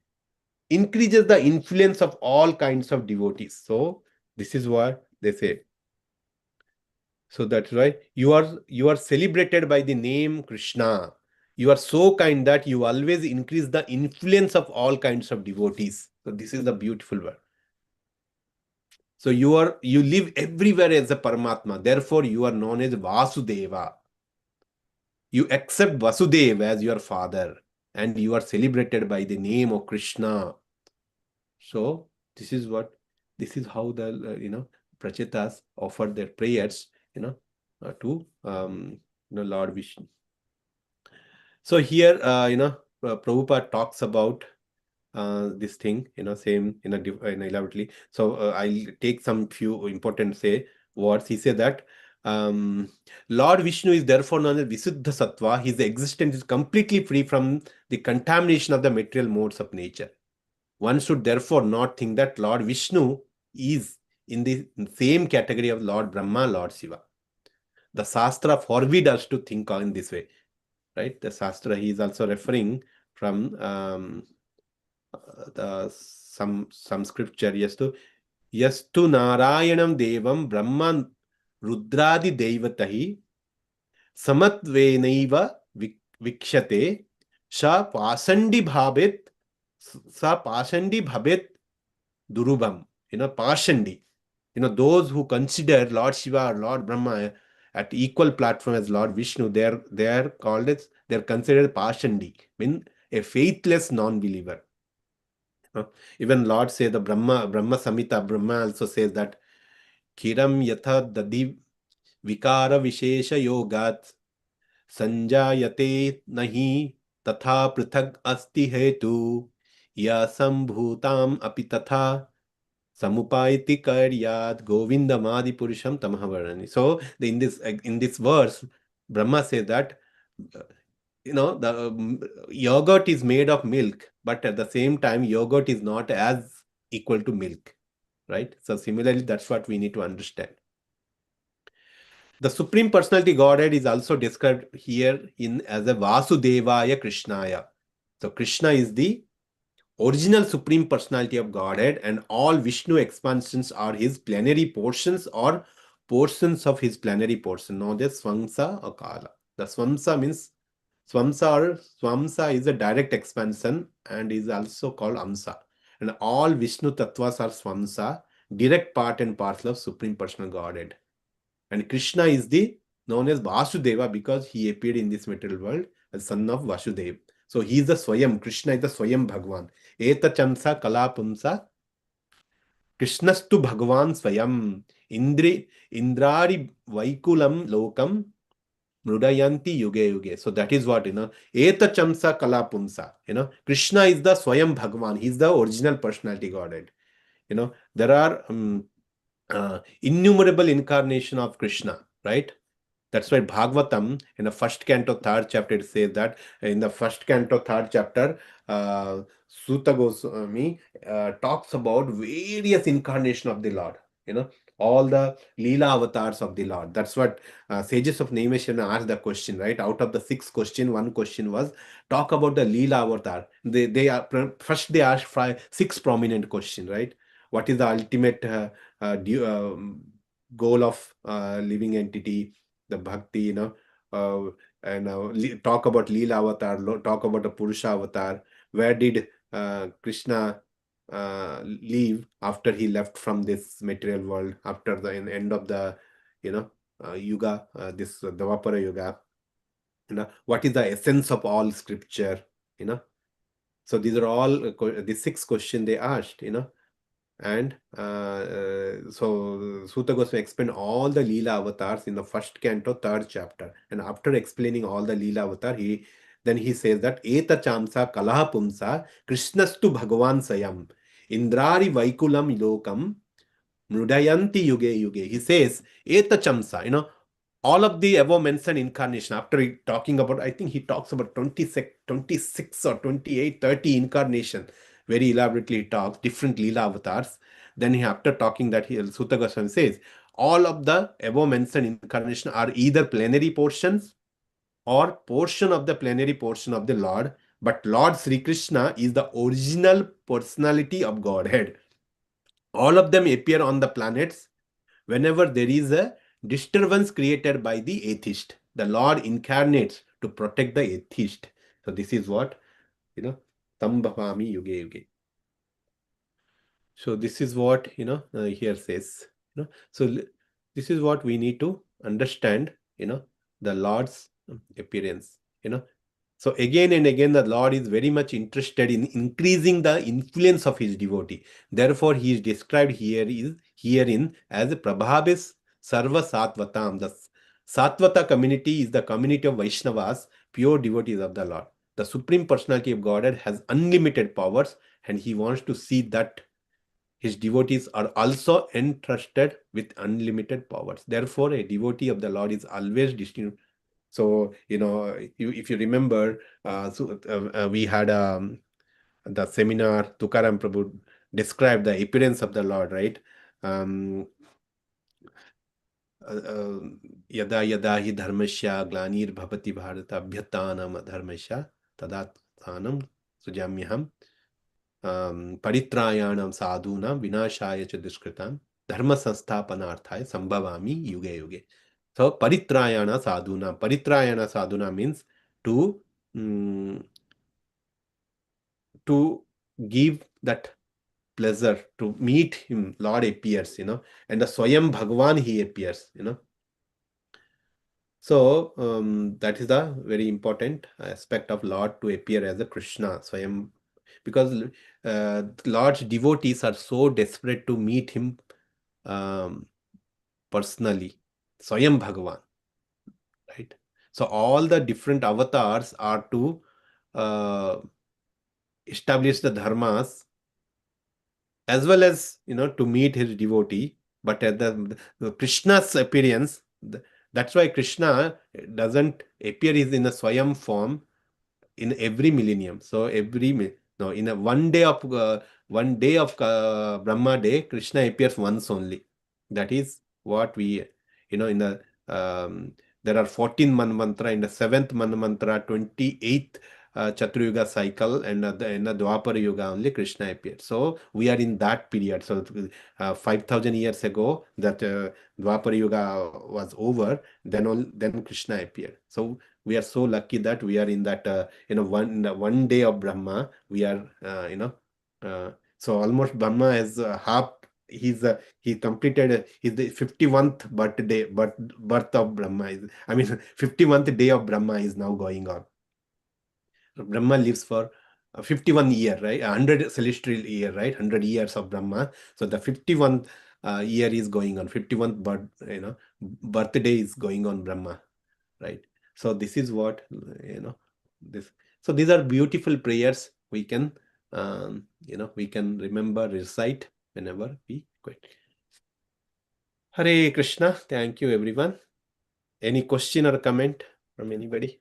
increases the influence of all kinds of devotees. So this is what they say. So that's why you are celebrated by the name Krishna. You are so kind that you always increase the influence of all kinds of devotees. So this is the beautiful word. So you live everywhere as a Paramatma. Therefore, you are known as Vasudeva. You accept Vasudeva as your father, and you are celebrated by the name of Krishna. So this is how the Prachetas offer their prayers, to Lord Vishnu. So here, Prabhupada talks about this thing, same elaborately. So I'll take some few important words. He said that Lord Vishnu is therefore known as Visuddha Sattva. His existence is completely free from the contamination of the material modes of nature. One should therefore not think that Lord Vishnu is in the same category of Lord Brahma, Lord Shiva. The Shastra forbids us to think in this way, right? The Shastra, he is also referring from some scripture. Yastu Narayanam Devam Brahman Rudradi Devatahi Samatvenaiva Vikshate Sha Pasandi Bhabet Durubam. Pashandi. Those who consider Lord Shiva or Lord Brahma at equal platform as Lord Vishnu, they are called as, they're considered Pashandi, mean a faithless non-believer. Even Lord say the Brahma Samhita, Brahma also says that Kiram yatha dadi vikara vishesha yogat sanjayate nahi tatha prithak asti hetu ya sambhutam api tatha samupayati karyat govindamadi purusham tamahavarani. So in this verse, Brahma says that the yogurt is made of milk, but at the same time, yogurt is not as equal to milk, right? So similarly, that's what we need to understand. The Supreme Personality Godhead is also described here as a Vasudevaya Krishnaya. So Krishna is the original Supreme Personality of Godhead, and all Vishnu expansions are his plenary portions or portions of his plenary portion, known as Swamsa or Kala. The Swamsa means Swamsa is a direct expansion and is also called Amsa. And all Vishnu Tattvas are Swamsa, direct part and parcel of Supreme Personal Godhead. And Krishna is known as Vasudeva because he appeared in this material world as son of Vasudeva. So he is the Swayam. Krishna is the Swayam Bhagwan. Eta Chamsa Kalapumsa Krishnastu Bhagwan Swayam Indrari Vaikulam Lokam Mrudayanti Yuge Yuge. So that is what, Eta Chamsa Kalapumsa. Krishna is the Swayam Bhagwan. He is the original personality Godhead. There are innumerable incarnation of Krishna, right? That's why Bhagavatam in the first canto, third chapter, it says that in the first canto, third chapter, Suta Goswami talks about various incarnation of the Lord, all the Leela avatars of the Lord. That's what sages of Naimeshana asked the question, right? Out of the 6 questions, one question was talk about the Leela avatar. They first they asked 6 prominent questions, right? What is the ultimate goal of living entity? The bhakti, and talk about Leela avatar, talk about the Purusha avatar. Where did Krishna leave after he left from this material world, after the end of the yuga, this Dvapara yuga? What is the essence of all scripture? So these are all the 6 questions they asked, And so Suta Goswami explained all the Leela avatars in the first canto, third chapter. And after explaining all the Leela avatar, then he says that Eta Chamsa Kalaha Pumsa Krishnastu Bhagavan Sayam Indrari Vaikulam Lokam Mrudayanti Yuge Yuge. He says Eta Chamsa, all of the above mentioned incarnation, after talking about, I think he talks about 26 or 28, 30 incarnation, very elaborately he talks, different Leela avatars. Then after talking that, Sutta Goswami says, all of the above mentioned incarnation are either plenary portions or portion of the plenary portion of the Lord, but Lord Sri Krishna is the original personality of Godhead. All of them appear on the planets whenever there is a disturbance created by the atheist. The Lord incarnates to protect the atheist. So this is what, Tambhavami Yuge Yuge. So this is what, here says, so this is what we need to understand, the Lord's appearance, So again and again, the Lord is very much interested in increasing the influence of his devotee. Therefore, he is described herein as a Prabhavis Sarva Satvatam. The Satvata community is the community of Vaishnavas, pure devotees of the Lord. The Supreme Personality of Godhead has unlimited powers, and he wants to see that his devotees are also entrusted with unlimited powers. Therefore, a devotee of the Lord is always distinct. So, if you remember, we had the seminar, Tukaram Prabhu described the appearance of the Lord, right? Yada yada hi dharmasya glanir bhavati bharata abhyatanam adharmasya tadathanam sujamyaham paritrayanam sadhunam vinashaya cha dushkritam dharma sansthapanarthaya sambhavami yuge yuge. So paritrayana sadhuna means to give that pleasure, to meet him. Lord appears, and the Swayam Bhagavan he appears, So that is the very important aspect of Lord, to appear as a Krishna, Swayam, because Lord's devotees are so desperate to meet him personally, Swayam Bhagavan, right? So all the different avatars are to establish the dharmas, as well as to meet his devotee. But at the Krishna's appearance, that's why Krishna doesn't appear is in a Swayam form in every millennium. So in a one day of Brahma day, Krishna appears once only. That is what we in the there are 14 mantra. In the 7th mantra, 28th Chaturyuga cycle, and in the Dwapara Yuga only Krishna appeared. So we are in that period. So 5,000 years ago, that Dwapara Yuga was over, then Krishna appeared. So we are so lucky that we are in that one day of Brahma. We are so almost Brahma is half. He completed his the 51st birthday, birth of Brahma. 51st day of Brahma is now going on. Brahma lives for 51 year, right? 100 celestial year, right? 100 years of Brahma. So the 51st year is going on. 51st birthday is going on Brahma, right? So this is what this. So these are beautiful prayers we can we can remember, recite whenever we quit. Hare Krishna. Thank you, everyone. Any question or comment from anybody?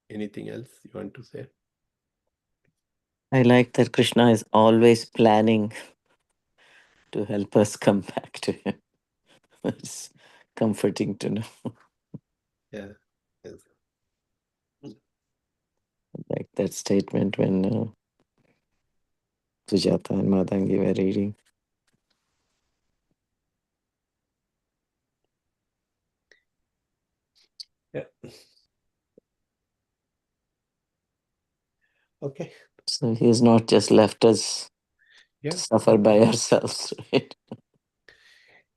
Anything else you want to say? I like that Krishna is always planning to help us come back to him. It's comforting to know. Yeah. Yes. Like that statement when Sujata and Madangi were reading. Yeah. Okay. So he's not just left us Yeah. to suffer by ourselves, right?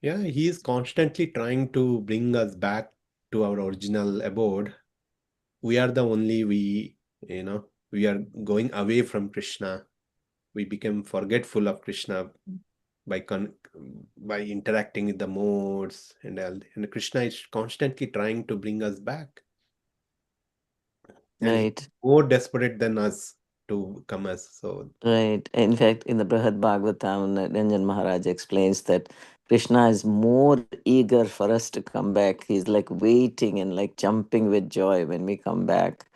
Yeah, he is constantly trying to bring us back to our original abode. We are the only we are going away from Krishna. we become forgetful of Krishna by interacting with the modes and all. And Krishna is constantly trying to bring us back, and he's Right. more desperate than us to come us. So Right. In fact, in the Brihad Bhagavatam, Ranjan Maharaj explains that Krishna is more eager for us to come back. He's like waiting and like jumping with joy when we come back.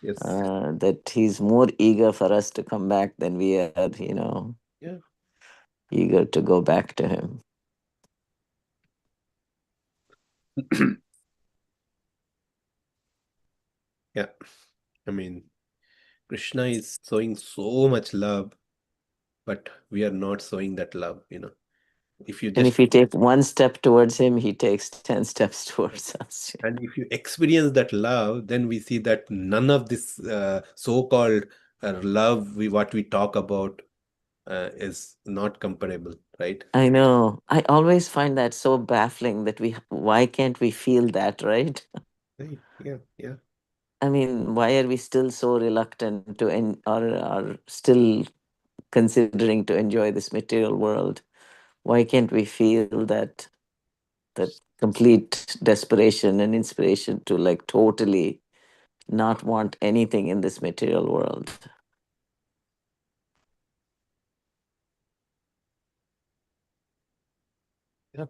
yes, That he's more eager for us to come back than we are, yeah, eager to go back to him. yeah. I mean, Krishna is showing so much love, but we are not showing that love. If you And just if we take one step towards him, he takes 10 steps towards us. and if you experience that love, then we see that none of this so-called love what we talk about is not comparable, right? I know. I always find that so baffling that why can't we feel that, right? Right. Yeah, yeah. I mean, why are we still so reluctant to or still considering to enjoy this material world? Why can't we feel that complete desperation and inspiration to like totally not want anything in this material world? Yeah,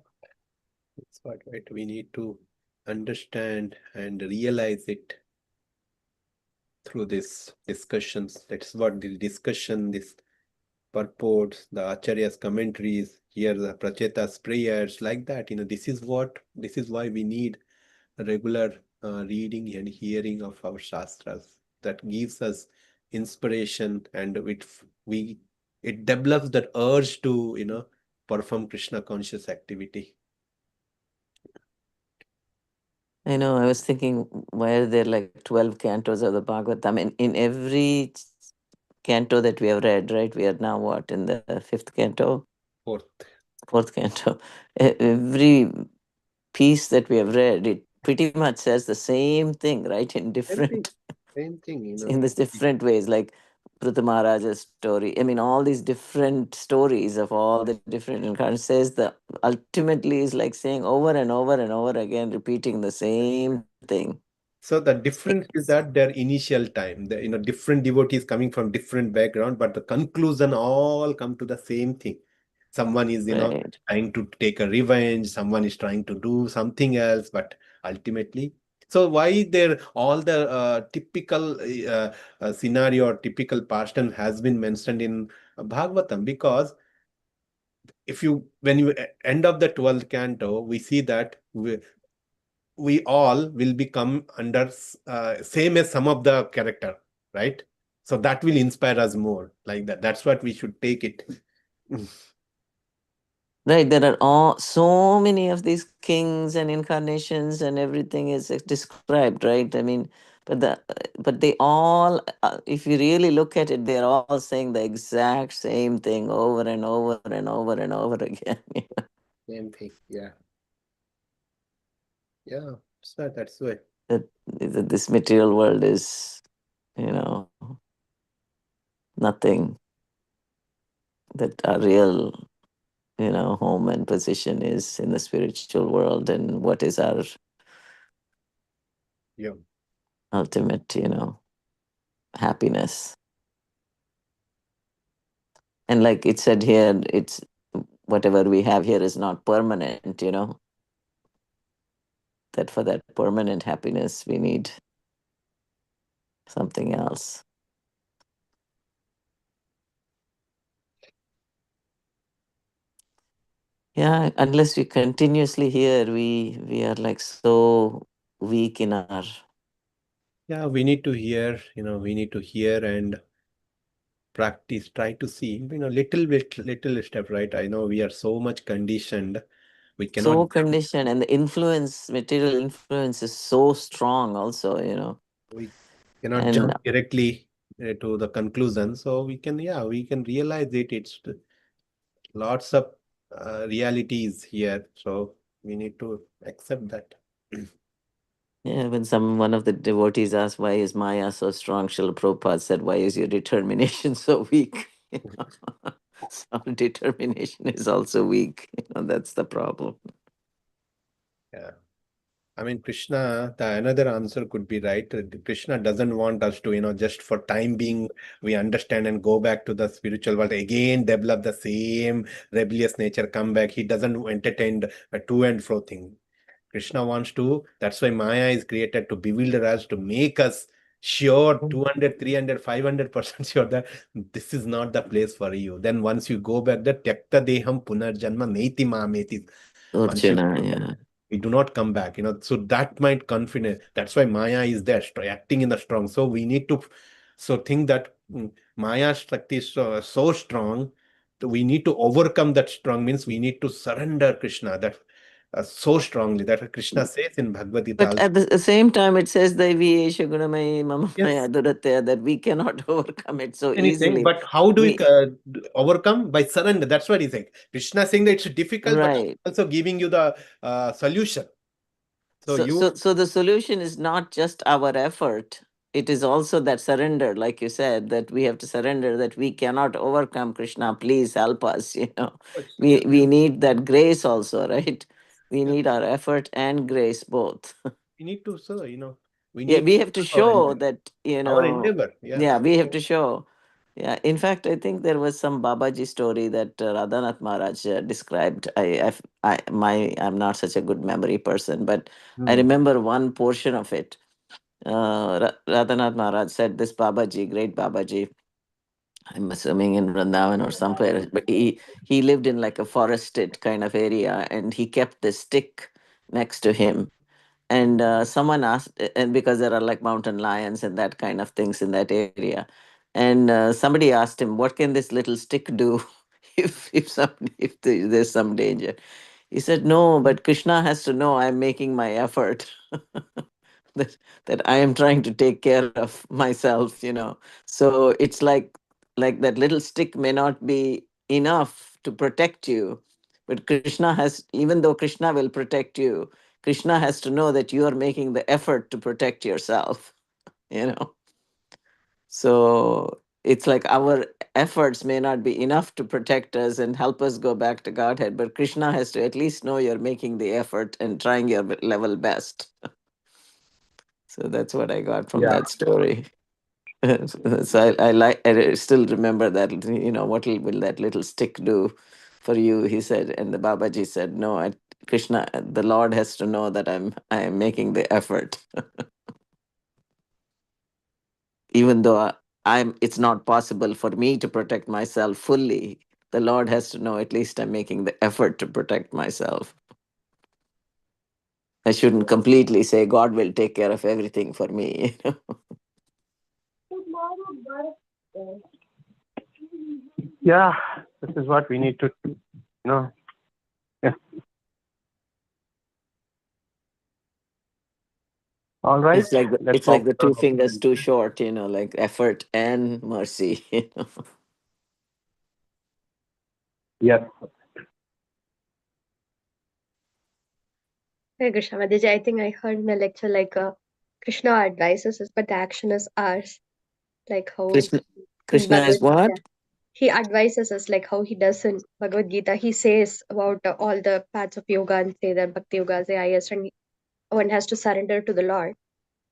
that's what, right? We need to understand and realize it through this discussions. That's what the discussion, this purports, the Acharya's commentaries, here the Pracheta's prayers, like that. This is why we need a regular reading and hearing of our Shastras. That gives us inspiration, and it develops that urge to, perform Krishna conscious activity. I know, I was thinking, why are there like 12 cantos of the Bhagavatam? In every canto that we have read, right? We are now what, in the fifth canto? Fourth. Fourth canto. Every piece that we have read, it pretty much says the same thing, right? Same thing. Same thing, In this different ways, like Pritha Maharaja's story. I mean, all these different stories of all the different incarnations says the ultimately is like saying over and over and over again, repeating the same thing. So the difference is that their initial time, different devotees coming from different background, but the conclusion all come to the same thing. Someone is, Right. trying to take a revenge, someone is trying to do something else, but ultimately, so why there all the typical scenario or typical pastime has been mentioned in Bhagavatam? Because when you end of the 12th canto, we see that we all will become under same as some of the character, right? So that will inspire us more, like that. That's what we should take it. Right, there are so many of these kings and incarnations and everything is described, right? I mean, but they all, if you really look at it, they're all saying the exact same thing over and over and over and over again. Same thing, yeah, yeah. So that's why. That this material world is, you know, nothing. That our real, home and position is in the spiritual world, and what is our Yeah, ultimate, happiness. And like it said here, it's whatever we have here is not permanent, that for that permanent happiness, we need something else. Yeah, unless we continuously hear, we are like so weak in our. yeah. We need to hear. We need to hear and practice. Try to see. Little bit, little step. Right. I know we are so much conditioned. We cannot. So conditioned, and the material influence is so strong also, We cannot and jump directly to the conclusion. So we can realize it. It's lots of realities here, so we need to accept that. yeah, when one of the devotees asked, why is Maya so strong, Srila Prabhupada said, why is your determination so weak? you know. So our determination is also weak. That's the problem. Yeah. I mean, Krishna, the another answer could be right. Krishna doesn't want us to, just for time being, we understand and go back to the spiritual world again, develop the same rebellious nature, come back. He doesn't entertain a to and fro thing. Krishna wants to, that's why Maya is created to bewilder us, to make us sure 200, 300, 500% sure that this is not the place for you. Then once you go back, the Tyakta Deham Punarjanma Neti Mameti. Once you Arjuna, yeah. we do not come back, so that might confidence. That's why Maya is there, acting in the strong. So we need to think that Maya Shakti is so strong. We need to overcome that strong, means we need to surrender Krishna that so strongly that Krishna says in Bhagavad Gita But also. at the same time, it says Daivi Esha Gunamai Mama Yes, Maya Duratya, that we cannot overcome it so anything, easily. but how do we We overcome? By surrender. That's what he's saying. Krishna saying that it's difficult, but right. also giving you the solution. So So the solution is not just our effort. It is also that surrender, like you said, that we have to surrender, that we cannot overcome. Krishna, please help us. We need that grace also, right? We need our effort and grace both. we need to, sir, we Yeah, need we have to our show that, our endeavor. Yeah. yeah, we have to show. Yeah, in fact, I think there was some Babaji story that Radhanath Maharaj described. I'm not such a good memory person, but I remember one portion of it. Radhanath Maharaj said this Babaji, great Babaji, I'm assuming in Vrindavan or somewhere, but he lived in like a forested kind of area, and he kept this stick next to him. And someone asked, and because there are like mountain lions and that kind of things in that area, and somebody asked him, "What can this little stick do if there's some danger?" He said, "No, but Krishna has to know I'm making my effort." that I am trying to take care of myself. So it's like that little stick may not be enough to protect you, but Krishna has, even though Krishna will protect you, Krishna has to know that you are making the effort to protect yourself, you know. So it's like our efforts may not be enough to protect us and help us go back to Godhead, but Krishna has to at least know you're making the effort and trying your level best. So that's what I got from that story. So I still remember that, what will that little stick do for you? He said, and the Babaji said, no, Krishna, the Lord has to know that I am making the effort. Even though it's not possible for me to protect myself fully, the Lord has to know at least I'm making the effort to protect myself. I shouldn't completely say God will take care of everything for me. Yeah, this is what we need to know. Yeah. All right. It's like the two fingers too short, like effort and mercy. Yes. Hey Krishna, Madhiji, I think I heard in a lecture like Krishna advises us, but the action is ours. Like how Krishna, in Krishna is Bhagavad what? Gita, he advises us like how he does in Bhagavad Gita. He says about all the paths of yoga and say that Bhakti Yoga is the highest, and one has to surrender to the Lord.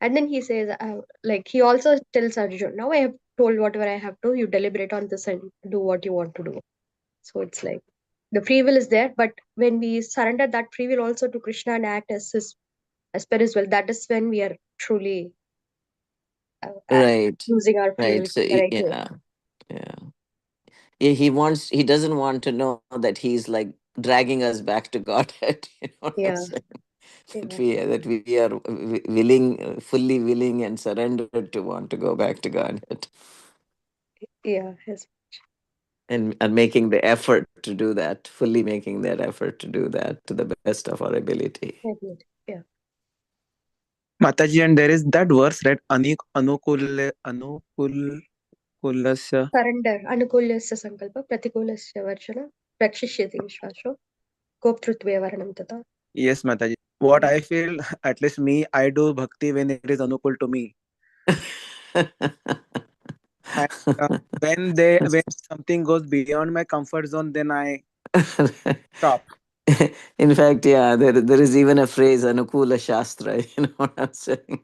And then he says, like he also tells Arjuna, now I have told whatever I have to, you deliberate on this and do what you want to do. So it's like the free will is there, but when we surrender that free will also to Krishna and act as per his will, that is when we are truly Right, using our free will right. So in the right way. yeah. He doesn't want to know that he's like dragging us back to Godhead. You know what I'm Yeah, saying? That yeah, we are willing, fully willing and surrendered to want to go back to Godhead, yeah, yes, and making the effort to do that, fully making that effort to do that to the best of our ability. definitely. Yeah. Mataji, and there is that verse, right? Kulasya. Surrender. Anukulyasya sankalpa, pratikulasya varchana, prakshishyati vishwasho, goptrutve varanam tata. Yes, Mataji. What I feel, at least me, I do bhakti when it is anukul to me. And when something goes beyond my comfort zone, then I stop. In fact, yeah, there is even a phrase, Anukula Shastra, you know what I'm saying?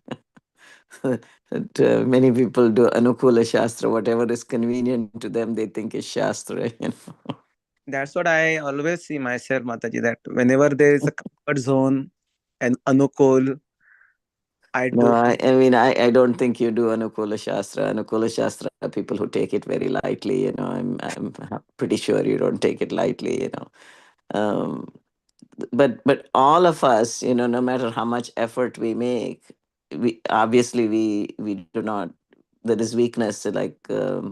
That many people do Anukula Shastra, whatever is convenient to them, they think is Shastra, you know. That's what I always see myself, Mataji, that whenever there is a comfort zone and Anukul, I No, do. I mean, I don't think you do Anukula Shastra. Anukula Shastra are people who take it very lightly, you know. I'm pretty sure you don't take it lightly, you know. Um, but all of us, you know, no matter how much effort we make, we obviously we do not. There is weakness, like Rasraj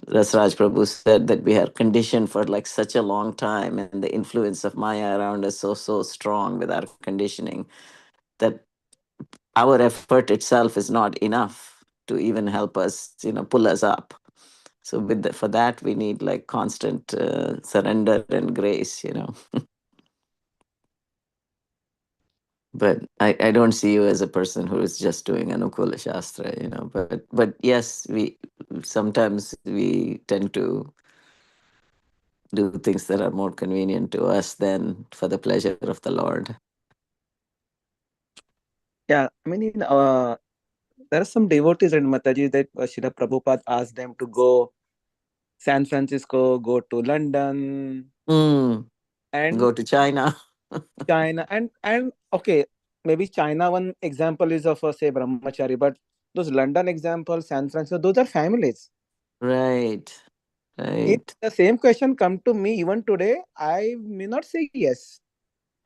Prabhu said, that we are conditioned for like such a long time, and the influence of Maya around us so strong with our conditioning that our effort itself is not enough to even help us, you know, pull us up. So for that we need like constant surrender and grace, you know. But I don't see you as a person who is just doing Anukula Shastra, you know. But yes, we sometimes we tend to do things that are more convenient to us than for the pleasure of the Lord. Yeah, I mean, there are some devotees and Mataji that Srila Prabhupada asked them to go San Francisco, go to London, Mm, and go to China. China, and okay, maybe China one example is of say brahmachari, but those London examples, San Francisco, those are families. Right, If right. the same question come to me even today, I may not say yes.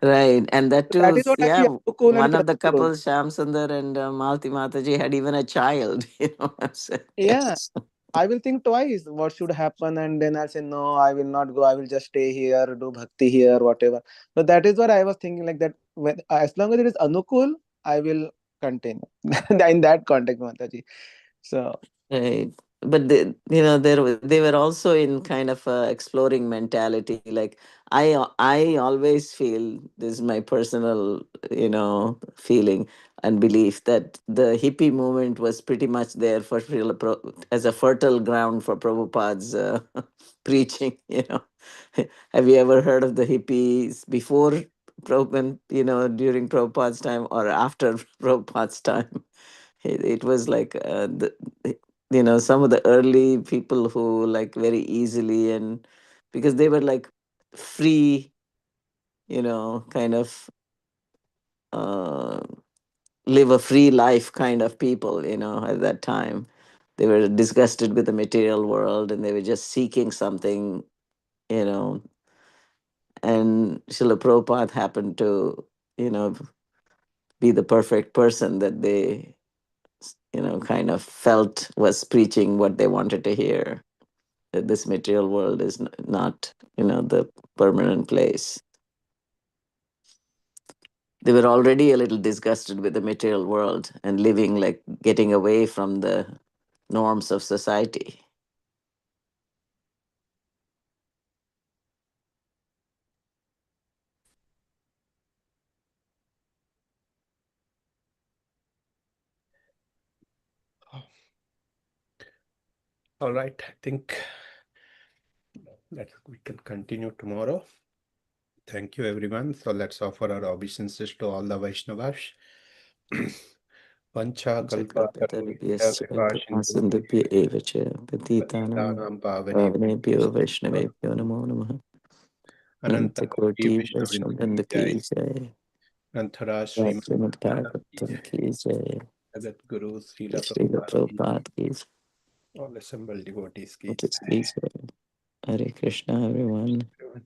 Right, and that So that too, is what I yeah, see Anukul and one of the Pratikul. couples, Sham Sundar and Malti Mataji, had even a child, you know what I'm saying? Yeah, I will think twice what should happen, and then I'll say no, I will not go. I will just stay here, do bhakti here, whatever. So that is what I was thinking. Like that, when as long as it is Anukul, I will continue in that context, Mataji. So Right. But you know, they were also in kind of a exploring mentality. Like I always feel, this is my personal, you know, feeling and belief, that the hippie movement was pretty much there for as a fertile ground for Prabhupada's preaching. You know, have you ever heard of the hippies before Prabhupada? You know, during Prabhupada's time or after Prabhupada's time? It was like you know, some of the early people who like very easily, and because they were like free, you know, kind of uh, live a free life kind of people, you know, at that time. They were disgusted with the material world and they were just seeking something, you know. And Srila Prabhupada happened to, you know, be the perfect person that they, you know, kind of felt was preaching what they wanted to hear, that this material world is not, you know, the permanent place. They were already a little disgusted with the material world and living like getting away from the norms of society. All right, I think that we can continue tomorrow. Thank you, everyone. So let's offer our obeisances to all the Vaishnavas. Pancha kalpa tarubhya Jakalpatarubhyascha kripa kripasindhubhya sindhubhya eva cha patitanam patitanam pavanebhyo pavanebhyo vaishnavebhyo namo namah. Ananta Koti Antakoti Vaishnavrinda ki Vaishnavrinda jai. ki jai. Granthara Srimad Srimad Bhagavatam ki Bhagavatam jai. ki jai. Jagat Guru Srila Srila Prabhupada ki jai. Prabhupada ki jai. All assembled devotees ki It is jai. ki jai. Hare Krishna, everyone. Everyone.